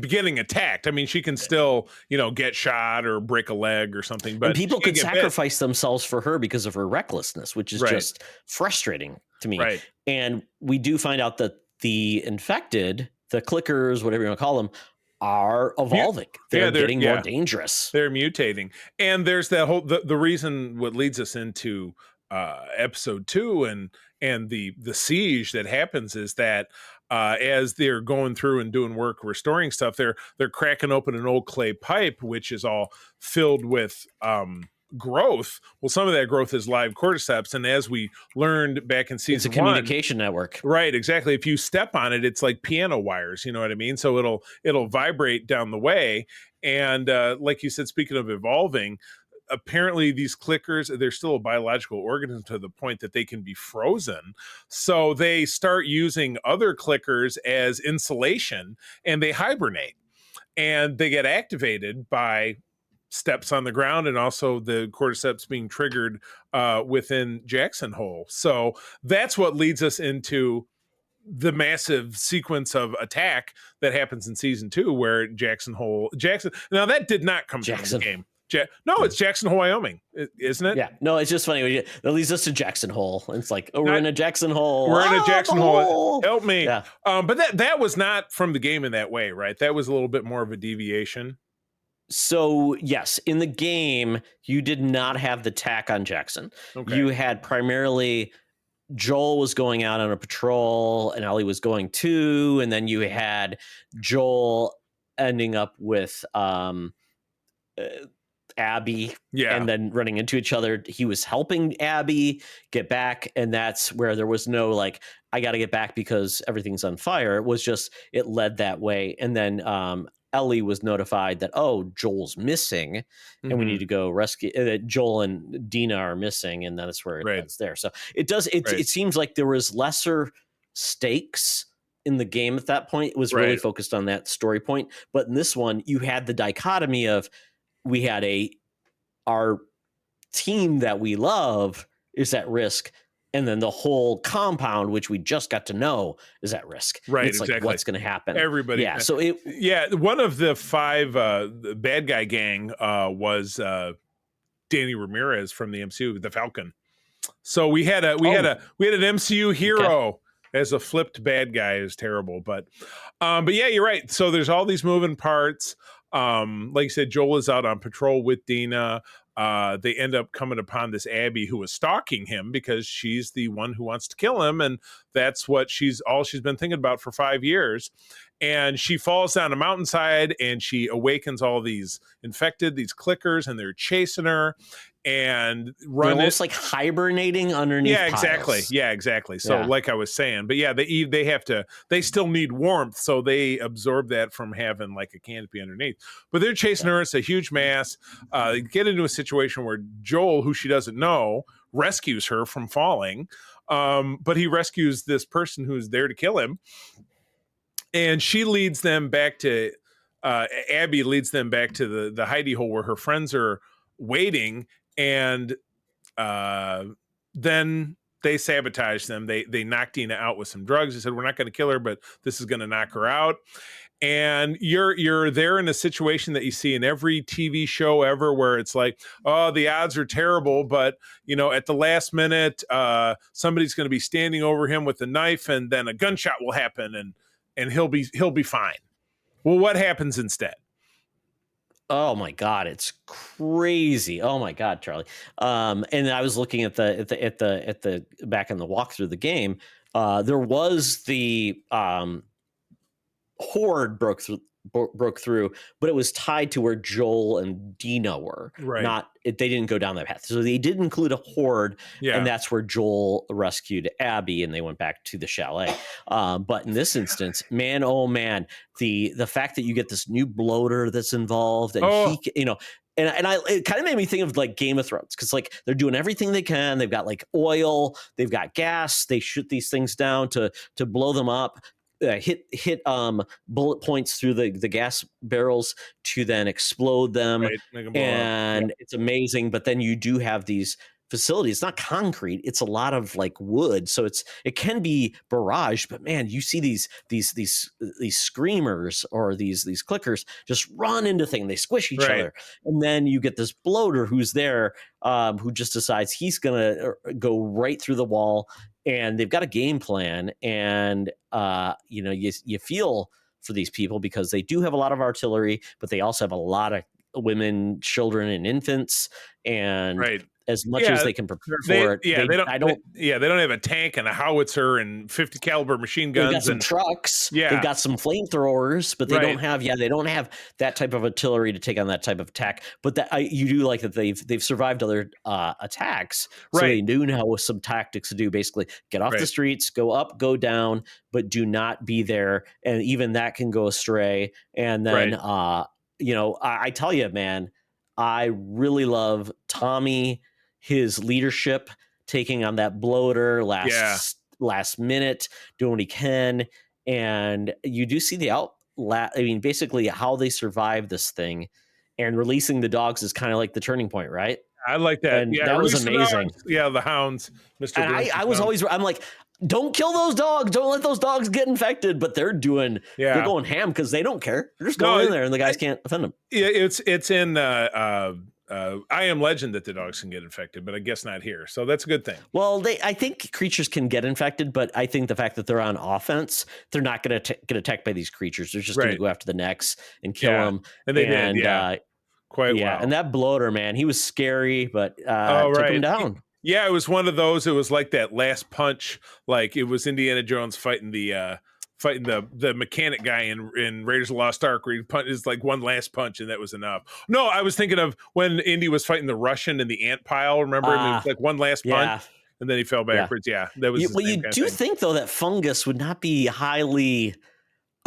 getting attacked. I mean, she can still, get shot or break a leg or something. But people could sacrifice themselves for her because of her recklessness, which is just frustrating to me. Right. And we do find out that the infected, the clickers, whatever you want to call them, are evolving. They're getting more dangerous. They're mutating. And there's that whole the reason what leads us into episode 2 and the siege that happens is that as they're going through and doing work restoring stuff, they're cracking open an old clay pipe which is all filled with growth. Well, some of that growth is live cordyceps, and as we learned back in season 1, it's a communication network. Right, exactly. If you step on it, it's like piano wires, you know what I mean? So it'll vibrate down the way. And like you said, speaking of evolving, apparently these clickers, they're still a biological organism to the point that they can be frozen. So they start using other clickers as insulation and they hibernate. And they get activated by steps on the ground and also the cordyceps being triggered within Jackson Hole. So that's what leads us into the massive sequence of attack that happens in season 2 where Jackson. Now that did not come from the game. It's Jackson Hole, Wyoming, isn't it? Yeah. No, it's just funny. That leads us to Jackson Hole. It's like, we're in a Jackson Hole. We're in a Jackson Hole. Help me. Yeah. But that was not from the game in that way, right? That was a little bit more of a deviation. So, yes, in the game, you did not have the tack on Jackson. Okay. You had primarily Joel was going out on a patrol and Ellie was going too. And then you had Joel ending up with Abby Yeah. and then running into each other. He was helping Abby get back, and that's where there was no like, I got to get back because everything's on fire. It was just, it led that way. And then Ellie was notified that, oh, Joel's missing and we need to go rescue. Joel and Dina are missing, and that's where it's there. So it seems like there was lesser stakes in the game at that point. It was really focused on that story point. But in this one, you had the dichotomy of, we had our team that we love is at risk, and then the whole compound, which we just got to know, is at risk. Right, it's exactly. like, what's going to happen? Everybody. Yeah. So one of the 5 the bad guy gang was Danny Ramirez from the MCU, the Falcon. So we had an MCU hero as a flipped bad guy. Is terrible, but yeah, you're right. So there's all these moving parts. Like you said, Joel is out on patrol with Dina. They end up coming upon this Abby who was stalking him because she's the one who wants to kill him, and that's what she's been thinking about for 5 years. And she falls down a mountainside and she awakens all these infected, these clickers, and they're chasing her and almost like hibernating underneath. Yeah, exactly. piles. Yeah, exactly. So like I was saying, but yeah, they still need warmth, so they absorb that from having like a canopy underneath. But they're chasing her. It's a huge mass. They get into a situation where Joel, who she doesn't know, rescues her from falling. But he rescues this person who's there to kill him. And she leads them back to Abby leads them back to the hidey hole where her friends are waiting, and then they sabotage them. They knock Dina out with some drugs. They said, we're not going to kill her, but this is going to knock her out. And you're there in a situation that you see in every TV show ever, where it's like, oh, the odds are terrible, but at the last minute, somebody's going to be standing over him with a knife, and then a gunshot will happen, and he'll be fine. Well, what happens instead? Oh my God, it's crazy. Oh my God, Charlie. And I was looking at the back in the walkthrough of the game. There was the horde broke through, but it was tied to where Joel and Dina were. Right. They didn't go down that path. So they did include a horde, and that's where Joel rescued Abby, and they went back to the chalet. But in this instance, man, oh man, the fact that you get this new bloater that's involved, and it kind of made me think of like Game of Thrones, because like they're doing everything they can. They've got like oil, they've got gas. They shoot these things down to blow them up. Hit bullet points through the gas barrels to then explode them, and it's amazing. But then you do have these facilities. It's not concrete; it's a lot of like wood, so it can be barrage. But man, you see these screamers or these clickers just run into things. They squish each other, and then you get this bloater who's there, who just decides he's gonna go right through the wall. And they've got a game plan, and you feel for these people because they do have a lot of artillery, but they also have a lot of women, children, and infants, and as much as they can prepare for it. They don't have a tank and a howitzer and 50 caliber machine guns. They've got some and trucks. Yeah. They've got some flamethrowers, but they don't have that type of artillery to take on that type of attack. But you do like that they've survived other attacks. So they do know some tactics to do. Basically, get off the streets, go up, go down, but do not be there. And even that can go astray. And then, I tell you, man, I really love Tommy, his leadership, taking on that bloater last minute, doing what he can. And you do see basically how they survive this thing, and releasing the dogs is kind of like the turning point, right? I like that. And that was amazing. The hounds, Mr. And I'm like, don't kill those dogs. Don't let those dogs get infected. But they're going ham because they don't care. They're just going in there, and the guys can't offend them. Yeah, it's in I Am Legend that the dogs can get infected, but I guess not here. So that's a good thing. Well, I think creatures can get infected, but I think the fact that they're on offense, they're not going to get attacked by these creatures. They're just going to go after the necks and kill them. And they did, quite well. And that bloater, man, he was scary, but took him down. Yeah, it was one of those. It was like that last punch, like it was Indiana Jones fighting the fighting the mechanic guy in Raiders of the Lost Ark, where he is like one last punch and that was enough. No, I was thinking of when Indy was fighting the Russian in the ant pile. Remember, and it was like one last punch, and then he fell backwards. Yeah, that was. You do think though that fungus would not be highly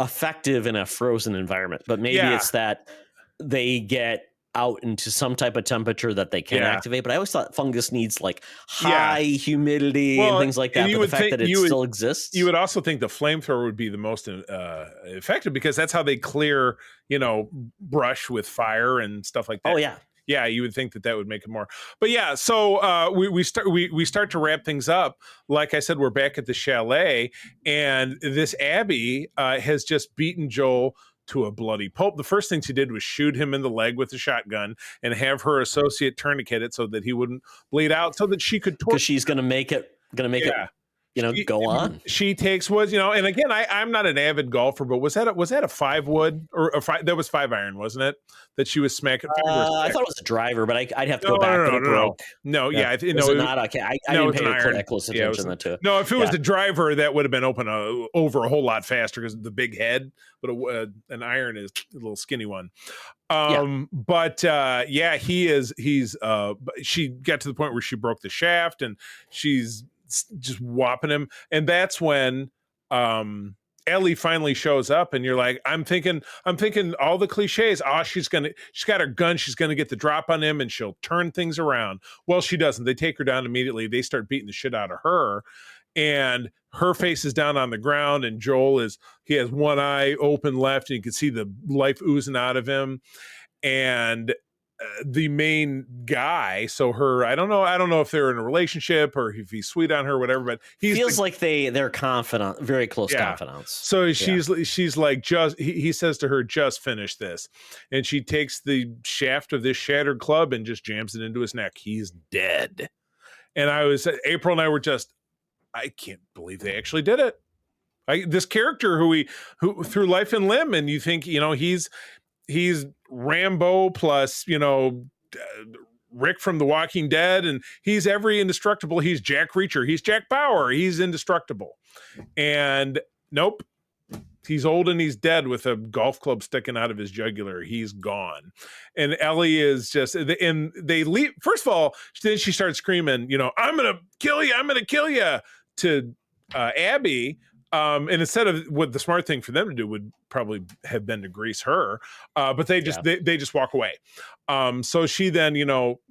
effective in a frozen environment, but maybe it's that they get out into some type of temperature that they can activate. But I always thought fungus needs like high humidity and things like that. But the fact that it still exists, you would also think the flamethrower would be the most effective, because that's how they clear, brush with fire and stuff like that. Oh yeah. Yeah, you would think that would make it more. But yeah, so we start to wrap things up. Like I said, we're back at the chalet, and this Abby has just beaten Joel to a bloody pulp. The first thing she did was shoot him in the leg with a shotgun and have her associate tourniquet it so that he wouldn't bleed out, so that she could because she's gonna make it go on. She takes woods, and again, I'm not an avid golfer, but was that a 5 wood or a 5? That was 5 iron, wasn't it? That she was smacking. I thought it was a driver, but I'd have to go back. No, yeah, was it not? Okay, I didn't pay that close attention to that. No, if it was the driver, that would have been open over a whole lot faster because of the big head. But an iron is a little skinny one. But he's she got to the point where she broke the shaft, and she's just whopping him, and that's when Ellie finally shows up, and you're like, I'm thinking all the cliches. She's got her gun, she's gonna get the drop on him, and she'll turn things around. Well, she doesn't. They take her down immediately. They start beating the shit out of her, and her face is down on the ground, and Joel he has one eye open left, and you can see the life oozing out of him. And the main guy, so I don't know if they're in a relationship or if he's sweet on her or whatever, but he feels like they're confidant, very close confidants. So she's like, he says to her, just finish this, and she takes the shaft of this shattered club and just jams it into his neck. He's dead. And April and I were just, I can't believe they actually did it. This character who through life and limb, and you think he's Rambo plus, Rick from The Walking Dead, and he's every indestructible. He's Jack Reacher. He's Jack Bauer. He's indestructible. And nope, he's old and he's dead with a golf club sticking out of his jugular. He's gone. And Ellie is just, and they leave. First of all, then she starts screaming, I'm going to kill you. I'm going to kill you to Abby. And instead of what the smart thing for them to do would probably have been to grease her, but they just walk away. So she then,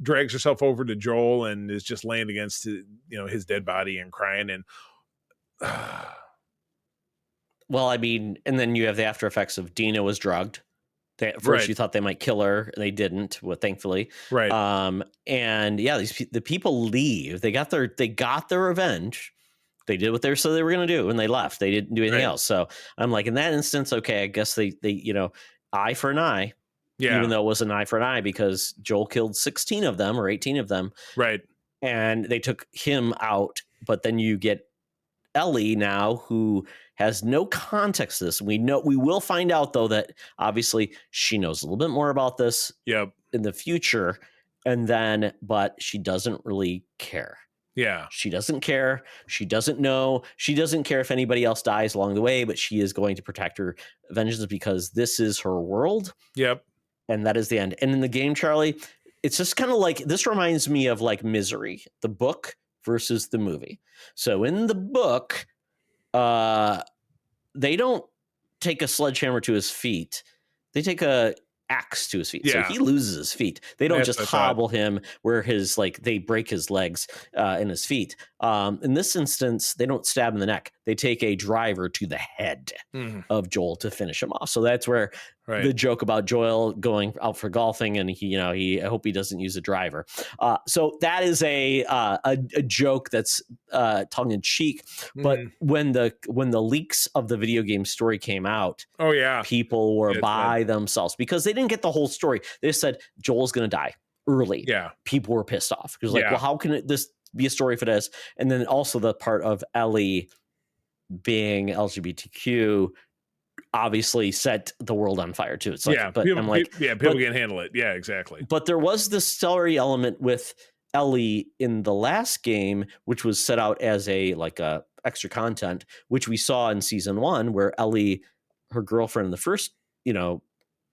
drags herself over to Joel and is just laying against, his dead body and crying. And well, I mean, and then you have the after effects of Dina was drugged. At first, you thought they might kill her, and they didn't. Well, thankfully, right. And yeah, the people leave. They got their revenge. They did what they said they were going to do, and they left. They didn't do anything else. So I'm like, in that instance, okay, I guess they eye for an eye, even though it was an eye for an eye because Joel killed 16 of them or 18 of them, right? And they took him out. But then you get Ellie now, who has no context to this. We will find out though that obviously she knows a little bit more about this in the future, but she doesn't really care. Yeah. She doesn't care. She doesn't know. She doesn't care if anybody else dies along the way, but she is going to protect her vengeance because this is her world. Yep. And that is the end. And in the game, Charlie, it's just kind of like, this reminds me of like Misery, the book versus the movie. So in the book, they don't take a sledgehammer to his feet. They take a axe to his feet. So he loses his feet. They don't just hobble him where they break his legs and his feet. In this instance, they don't stab in the neck. They take a driver to the head of Joel to finish him off. So that's where the joke about Joel going out for golfing and I hope he doesn't use a driver. So that is a joke that's tongue in cheek. But when the leaks of the video game story came out, people were by themselves because they didn't get the whole story. They just said Joel's going to die early. Yeah, people were pissed off because well, how can this be a story if it is? And then also the part of Ellie being LGBTQ obviously set the world on fire too. It's like, people can't handle it. Yeah, exactly. But there was this story element with Ellie in the last game, which was set out as a extra content, which we saw in season 1, where Ellie, her girlfriend in the first,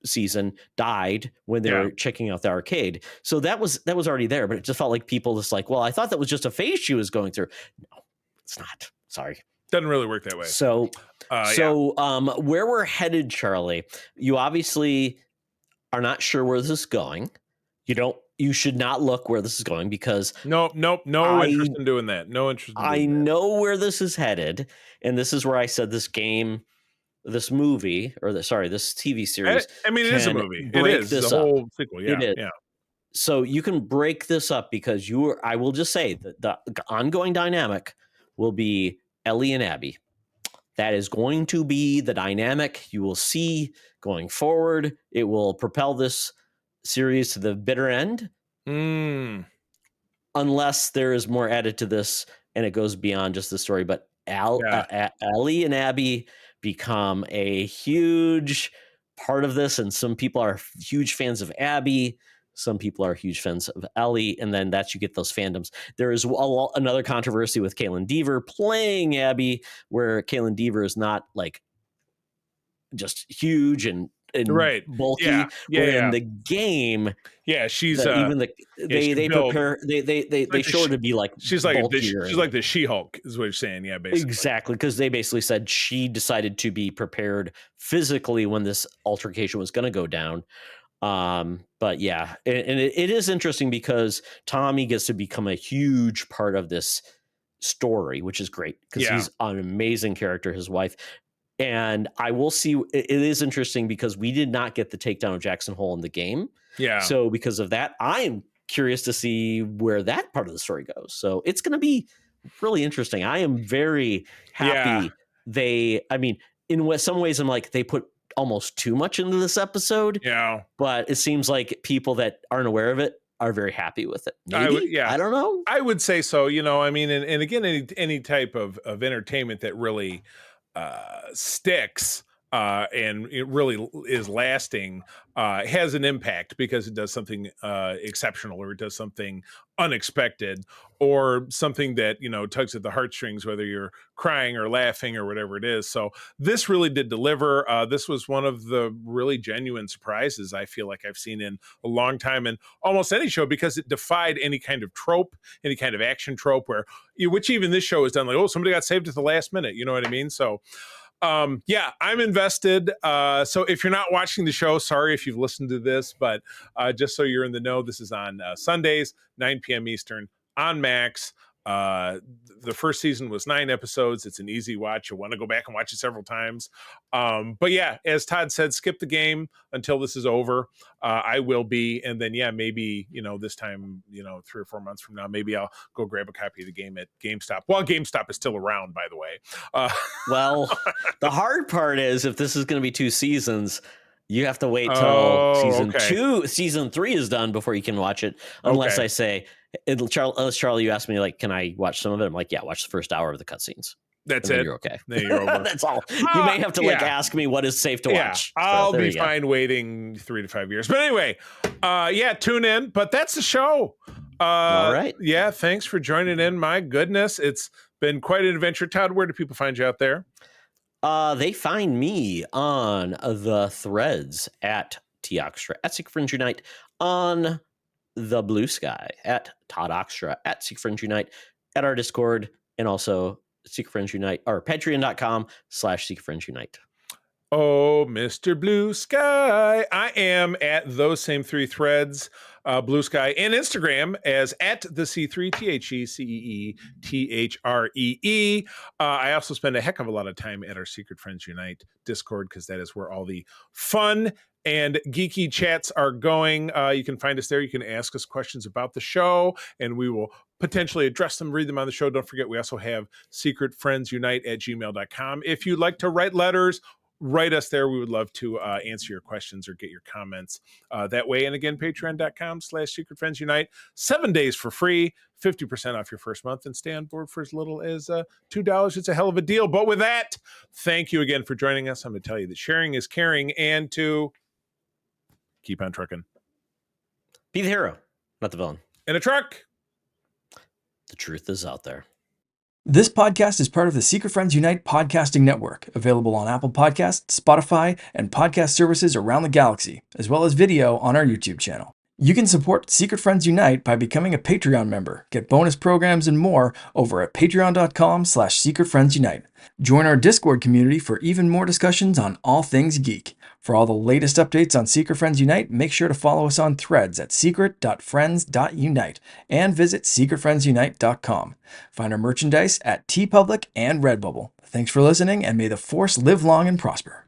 season, died when they were checking out the arcade. So that was already there, but it just felt like people just like, well, I thought that was just a phase she was going through. No, it's not. Sorry. Doesn't really work that way. So where we're headed, Charlie, you obviously are not sure where this is going. You should not look where this is going, because no interest in doing that. No interest in doing I that. know where this is headed, and this is where I said this movie, this TV series. I mean, it is a movie. It is the whole sequel. Yeah, yeah. So you can break this up, because I will just say that the ongoing dynamic will be Ellie and Abby. That is going to be the dynamic you will see going forward. It will propel this series to the bitter end, unless there is more added to this and it goes beyond just the story. But Ellie and Abby become a huge part of this, and some people are huge fans of Abby. Some people are huge fans of Ellie, and then you get those fandoms. There is another controversy with Caitlin Dever playing Abby, where Caitlin Dever is not like just huge and bulky. In the game, she's they show her to be like she's like bulkier. She's like the She-Hulk, is what you're saying. Yeah, basically. Exactly, because they basically said she decided to be prepared physically when this altercation was going to go down. But yeah, and it is interesting because Tommy gets to become a huge part of this story, which is great, because he's an amazing character, his wife. And I will see, it is interesting because we did not get the takedown of Jackson Hole in the game. Yeah. So because of that, I am curious to see where that part of the story goes. So it's going to be really interesting. I am very happy. In some ways, I'm like, they put almost too much into this episode. Yeah. But it seems like people that aren't aware of it are very happy with it. Maybe? I don't know. I would say so. I mean, and again, any type of entertainment that really sticks and it really is lasting has an impact, because it does something exceptional, or it does something unexpected, or something that tugs at the heartstrings, whether you're crying or laughing or whatever it is. So this really did deliver. This was one of the really genuine surprises I feel like I've seen in a long time in almost any show, because it defied any kind of trope, any kind of action trope, which even this show has done, like, oh, somebody got saved at the last minute, you know what I mean? So I'm invested. So if you're not watching the show, sorry if you've listened to this, but just so you're in the know, this is on Sundays, 9 p.m. Eastern on Max. The first season was 9 episodes. It's an easy watch. You'll want to go back and watch it several times. But yeah, as Todd said, skip the game until this is over. I will be. And then, maybe, this time, 3 or 4 months from now, maybe I'll go grab a copy of the game at GameStop. Well, GameStop is still around, by the way. Well, the hard part is, if this is going to be 2 seasons, you have to wait till season 3 is done before you can watch it. Unless I say, Charlie, you asked me, like, can I watch some of it? I'm like, yeah, watch the first hour of the cutscenes. That's it. You're okay. Then you're over. That's all. You may have to ask me what is safe to watch. I'll be fine waiting 3 to 5 years. But anyway, tune in. But that's the show. All right. Yeah, thanks for joining in. My goodness, it's been quite an adventure. Todd, where do people find you out there? They find me on the threads at Toxtra, at Secret Friends Unite, on the Blue Sky, at Todd Oxtra, at Secret Friends Unite, at our Discord, and also Secret Friends Unite, or patreon.com/Secret Friends Unite. Oh, Mr. Blue Sky. I am at those same 3 threads, Blue Sky, and Instagram as at the C3, TheCeeThree. I also spend a heck of a lot of time at our Secret Friends Unite Discord, because that is where all the fun and geeky chats are going. You can find us there. You can ask us questions about the show, and we will potentially address them, read them on the show. Don't forget, we also have secretfriendsunite@gmail.com. If you'd like to write letters, write us there. We would love to answer your questions or get your comments that way. And again, patreon.com/Secret Friends Unite. 7 days for free, 50% off your first month, and stay on board for as little as $2. It's a hell of a deal. But with that, thank you again for joining us. I'm going to tell you that sharing is caring, and to keep on trucking. Be the hero, not the villain. In a truck. The truth is out there. This podcast is part of the Secret Friends Unite podcasting network, available on Apple Podcasts, Spotify, and podcast services around the galaxy, as well as video on our YouTube channel. You can support Secret Friends Unite by becoming a Patreon member, get bonus programs and more over at patreon.com/secretfriendsunite. Join our Discord community for even more discussions on all things geek. For all the latest updates on Secret Friends Unite, make sure to follow us on Threads at secret.friends.unite and visit secretfriendsunite.com. Find our merchandise at TeePublic and Redbubble. Thanks for listening, and may the Force live long and prosper.